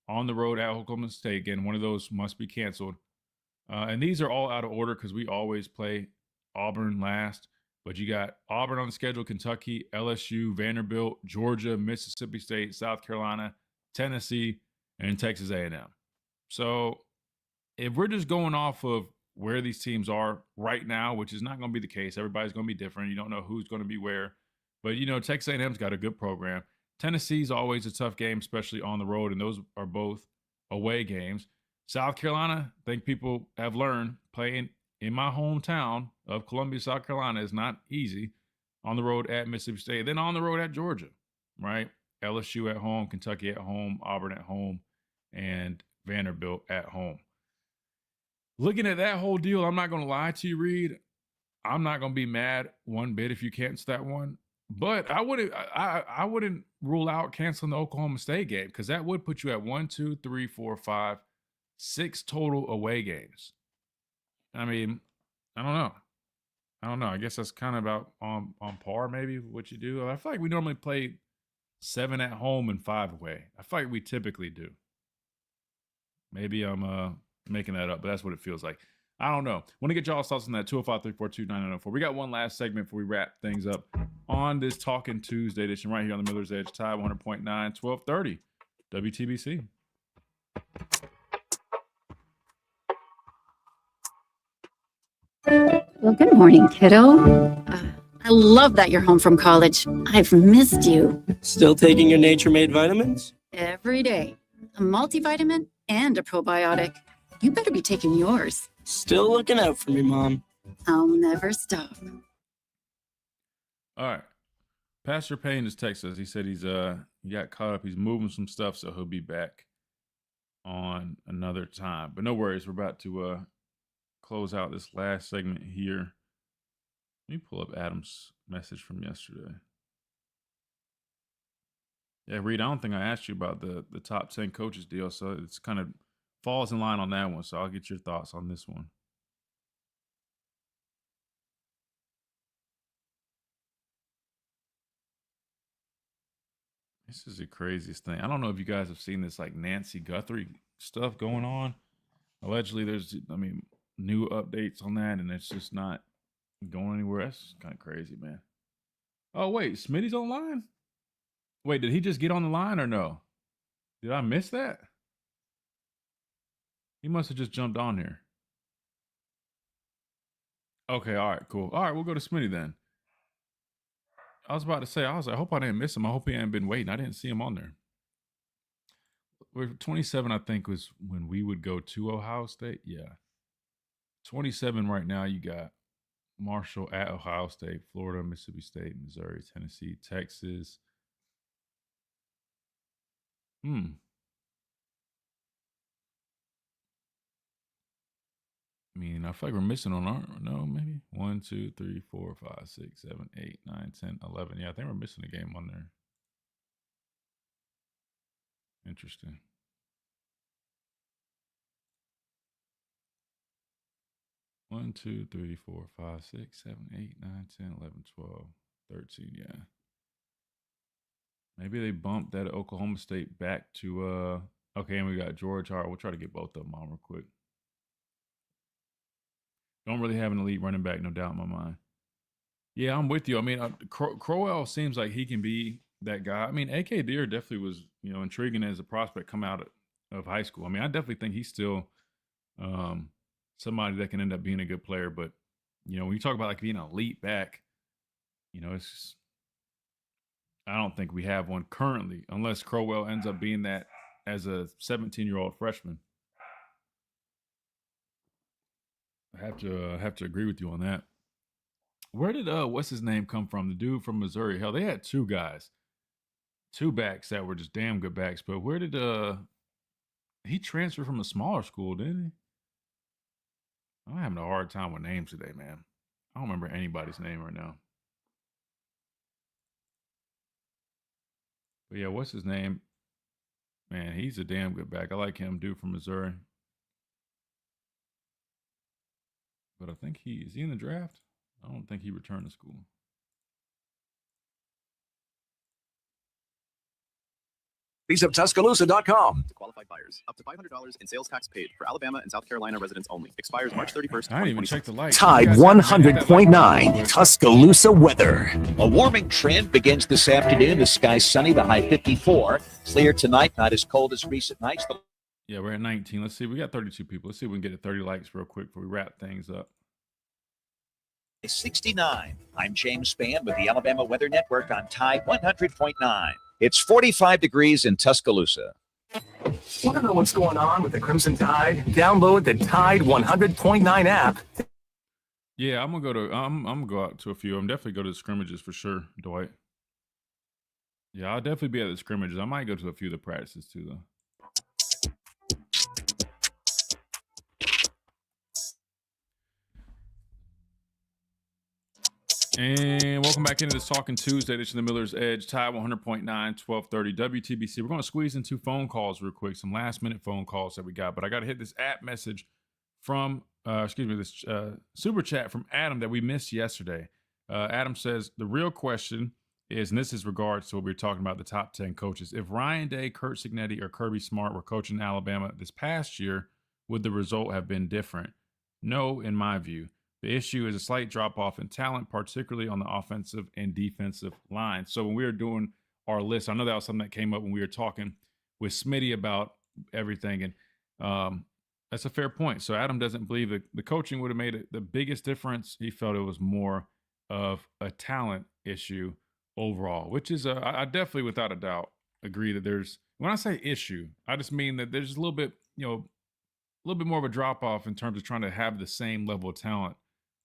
on the road at Oklahoma State. Again, one of those must be canceled. And these are all out of order because we always play Auburn last. But you got Auburn on the schedule, Kentucky, LSU, Vanderbilt, Georgia, Mississippi State, South Carolina, Tennessee, and Texas A&M. So if we're just going off of where these teams are right now, which is not going to be the case. Everybody's going to be different. You don't know who's going to be where. But, Texas A&M's got a good program. Tennessee's always a tough game, especially on the road, and those are both away games. South Carolina, I think people have learned, playing in my hometown of Columbia, South Carolina is not easy. On the road at Mississippi State, then on the road at Georgia, right? LSU at home, Kentucky at home, Auburn at home, and Vanderbilt at home. Looking at that whole deal, I'm not going to lie to you, Reed. I'm not going to be mad one bit if you cancel that one. But I wouldn't rule out canceling the Oklahoma State game because that would put you at 1, 2, 3, 4, 5, 6 total away games. I don't know. I guess that's kind of about on par maybe what you do. I feel like we normally play 7 at home and 5 away. I feel like we typically do. Maybe I'm making that up, but that's what it feels like. I don't know. Want to get y'all's thoughts on that. 205-342-9904. We got one last segment before we wrap things up on this Talking Tuesday edition right here on the Miller's Edge. Tide 100.9, 1230 WTBC. Well, good morning, kiddo. I love that you're home from college. I've missed you. Still taking your nature-made vitamins? Every day. A multivitamin and a probiotic. You better be taking yours. Still looking out for me, Mom. I'll never stop. All right. Pastor Payne just texted us. He said he got caught up. He's moving some stuff, so he'll be back on another time. But no worries. We're about to close out this last segment here. Let me pull up Adam's message from yesterday. Yeah, Reed, I don't think I asked you about the top 10 coaches deal, so it's kind of falls in line on that one. So I'll get your thoughts on this one. This is the craziest thing. I don't know if you guys have seen this like Nancy Guthrie stuff going on. Allegedly, new updates on that, and it's just not going anywhere. That's kind of crazy, man. Oh, wait, Smitty's online? Wait, did he just get on the line or no? Did I miss that? He must have just jumped on here. Okay, all right, cool. All right, we'll go to Smitty then. I was about to say, I hope I didn't miss him. I hope he hadn't been waiting. I didn't see him on there. We're 27, I think, was when we would go to Ohio State. Yeah. 27 right now, you got Marshall at Ohio State, Florida, Mississippi State, Missouri, Tennessee, Texas. I mean, I feel like we're missing on our, no, maybe 1, 2, 3, 4, 5, 6, 7, 8, 9, 10, 11. Yeah, I think we're missing a game on there. Interesting. One, 2, 3, 4, 5, 6, 7, 8, 9, 10, 11, 12, 13. Yeah. Maybe they bumped that Oklahoma State back to okay, and we got George. All right, we'll try to get both of them on real quick. Don't really have an elite running back, no doubt in my mind. Yeah, I'm with you. I mean, Crowell seems like he can be that guy. I mean, A.K. Deere definitely was, intriguing as a prospect come out of high school. I mean, I definitely think he's still somebody that can end up being a good player. But, when you talk about like being an elite back, it's just, I don't think we have one currently, unless Crowell ends up being that as a 17-year-old freshman. I have to agree with you on that. Where did what's his name come from? The dude from Missouri. Hell, they had two backs that were just damn good backs. But where did he transferred from a smaller school, didn't he? I'm having a hard time with names today, man. I don't remember anybody's name right now. But yeah, what's his name? Man, he's a damn good back. I like him, dude from Missouri. But I think is he in the draft? I don't think he returned to school. Visit Tuscaloosa.com. To qualified buyers, up to $500 in sales tax paid for Alabama and South Carolina residents only. Expires March 31st. I didn't even check the lights. Tide 100.9 Tuscaloosa weather. A warming trend begins this afternoon. The sky's sunny, the high 54. Clear tonight, not as cold as recent nights. Yeah, we're at 19. Let's see. We got 32 people. Let's see if we can get to 30 likes real quick before we wrap things up. 69. I'm James Spann with the Alabama Weather Network on Tide 100.9. It's 45 degrees in Tuscaloosa. Want to know what's going on with the Crimson Tide? Download the Tide 100.9 app. Yeah, I'm gonna go out to a few. I'm definitely go to the scrimmages for sure, Dwight. Yeah, I'll definitely be at the scrimmages. I might go to a few of the practices too, though. And welcome back into this Talking Tuesday edition of the Miller's Edge, Tide 100.9, 1230 WTBC. We're going to squeeze in 2 phone calls real quick, some last-minute phone calls that we got. But I got to hit this app message from, this super chat from Adam that we missed yesterday. Adam says, the real question is, and this is regards to what we were talking about, the top 10 coaches. If Ryan Day, Kurt Cignetti, or Kirby Smart were coaching Alabama this past year, would the result have been different? No, in my view. The issue is a slight drop-off in talent, particularly on the offensive and defensive line. So when we were doing our list, I know that was something that came up when we were talking with Smitty about everything, and that's a fair point. So Adam doesn't believe that the coaching would have made the biggest difference. He felt it was more of a talent issue overall, which is, I definitely, without a doubt, agree that there's, when I say issue, I just mean that there's a little bit, a little bit more of a drop-off in terms of trying to have the same level of talent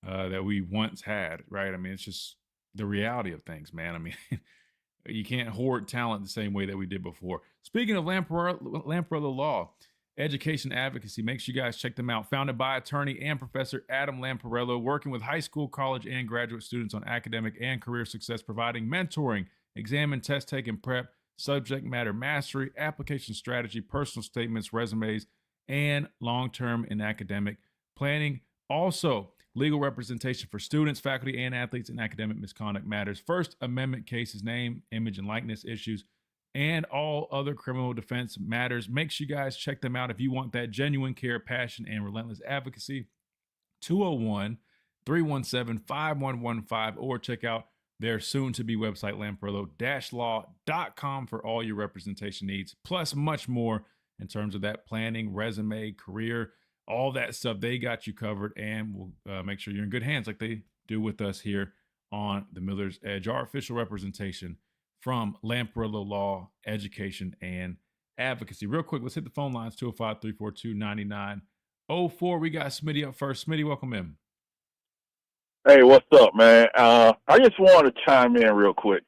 that we once had, right? I mean, it's just the reality of things, man. I mean, you can't hoard talent the same way that we did before. Speaking of Lamparello Law, education advocacy, make sure you guys check them out. Founded by attorney and professor Adam Lamparello, working with high school, college, and graduate students on academic and career success, providing mentoring, exam and test taking prep, subject matter mastery, application strategy, personal statements, resumes, and long-term and academic planning. Also, legal representation for students, faculty, and athletes in academic misconduct matters, First Amendment cases, name, image, and likeness issues, and all other criminal defense matters. Make sure you guys check them out if you want that genuine care, passion, and relentless advocacy. 201-317-5115, or check out their soon-to-be website, lamparello-law.com, for all your representation needs, plus much more in terms of that planning, resume, career, all that stuff. They got you covered, and we'll make sure you're in good hands like they do with us here on the Miller's Edge, our official representation from Lamparello Law, Education, and Advocacy. Real quick, let's hit the phone lines, 205-342-9904. We got Smitty up first. Smitty, welcome in. Hey, what's up, man? I just wanted to chime in real quick.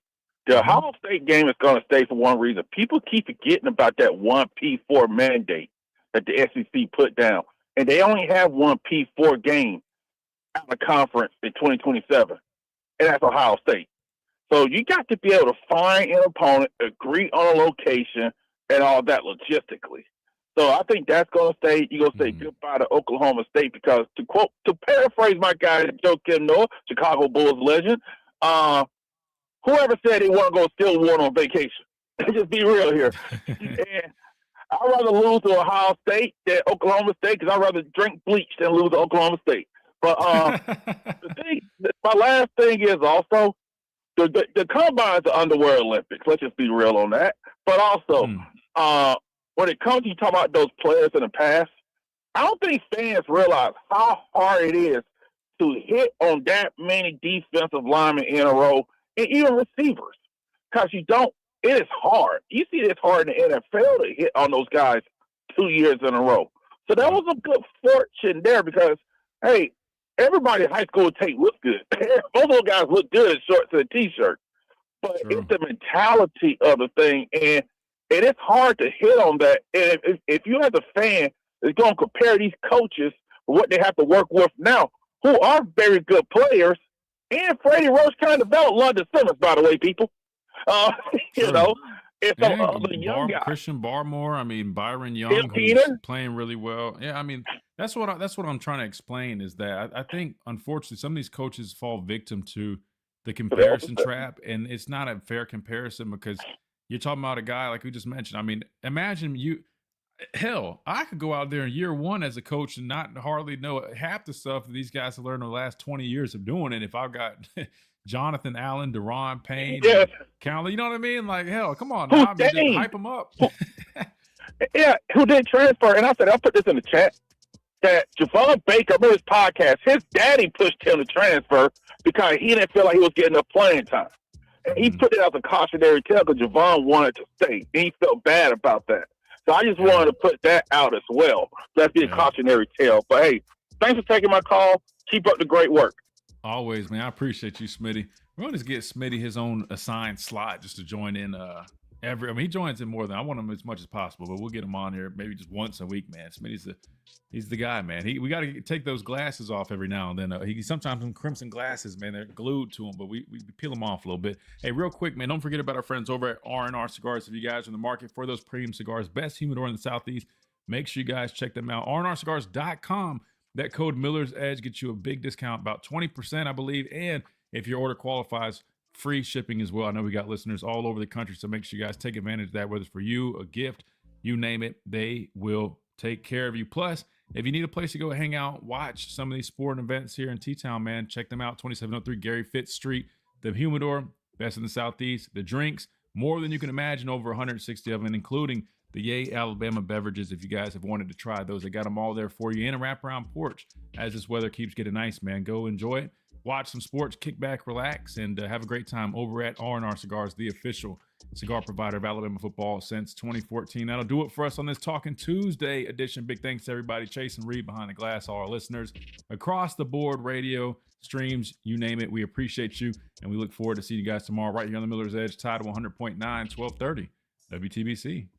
The Ohio State game is going to stay for one reason. People keep forgetting about that one P4 mandate that the SEC put down, and they only have one P4 game out of conference in 2027, and that's Ohio State. So you got to be able to find an opponent, agree on a location, and all that logistically. So I think that's going to stay. You're going to say goodbye to Oklahoma State because, to paraphrase my guy, Joe Kim Noah, Chicago Bulls legend, whoever said they weren't going to steal one on vacation. Let's just be real here. And I'd rather lose to Ohio State than Oklahoma State because I'd rather drink bleach than lose to Oklahoma State. But my last thing is also the combines are underwear Olympics. Let's just be real on that. But also, when it comes to you talking about those players in the past, I don't think fans realize how hard it is to hit on that many defensive linemen in a row and even receivers. Because it is hard. You see it's hard in the NFL to hit on those guys 2 years in a row. So that was a good fortune there because, hey, everybody in high school tape looks good. Most of those guys look good in shorts and a T-shirt. But it's the mentality of the thing, and it is hard to hit on that. And if you as a fan is going to compare these coaches for what they have to work with now, who are very good players, and Freddie Roach kind of developed London Simmons, by the way, people. You know, it's the young guy. Christian Barmore, I mean, Byron Young, who's playing really well. Yeah, I mean, that's what I'm trying to explain is that I think, unfortunately, some of these coaches fall victim to the comparison trap, and it's not a fair comparison because you're talking about a guy like we just mentioned. I mean, imagine I could go out there in year one as a coach and not hardly know half the stuff that these guys have learned in the last 20 years of doing it. If I've got Jonathan Allen, Deron Payne, Cowley, you know what I mean? Like, hell, come on. Now, just hype them up. Who did transfer? And I put this in the chat, that Javon Baker, remember his podcast, his daddy pushed him to transfer because he didn't feel like he was getting enough playing time. And he put it as a cautionary tale because Javon wanted to stay. And he felt bad about that. So I just wanted to put that out as well. Let's be a cautionary tale. But, hey, thanks for taking my call. Keep up the great work. Always, man. I appreciate you, Smitty. We're going to get Smitty his own assigned slot just to join in he joins in more than I want him as much as possible, but we'll get him on here maybe just once a week, man. Smitty's he's the guy, man. We got to take those glasses off every now and then. He sometimes some crimson glasses, man, they're glued to him, but we peel them off a little bit. Hey, real quick, man, don't forget about our friends over at R&R Cigars. If you guys are in the market for those premium cigars, best humidor in the Southeast, make sure you guys check them out. rnrcigars.com. That code Miller's Edge gets you a big discount, about 20%, I believe. And if your order qualifies, free shipping as well. I know we got listeners all over the country, so make sure you guys take advantage of that, whether it's for you, a gift, you name it, they will take care of you. Plus, if you need a place to go hang out, watch some of these sporting events here in T-Town, man, check them out, 2703 Gary Fitz Street. The humidor, best in the Southeast. The drinks, more than you can imagine, over 160 of them, including the Yay Alabama beverages. If you guys have wanted to try those, they got them all there for you, and a wraparound porch. As this weather keeps getting nice, man, go enjoy it. Watch some sports, kick back, relax, and have a great time over at R&R Cigars, the official cigar provider of Alabama football since 2014. That'll do it for us on this Talking Tuesday edition. Big thanks to everybody, Chase and Reed behind the glass, all our listeners across the board, radio, streams, you name it. We appreciate you, and we look forward to seeing you guys tomorrow right here on the Miller's Edge, Tide 100.9, 1230, WTBC.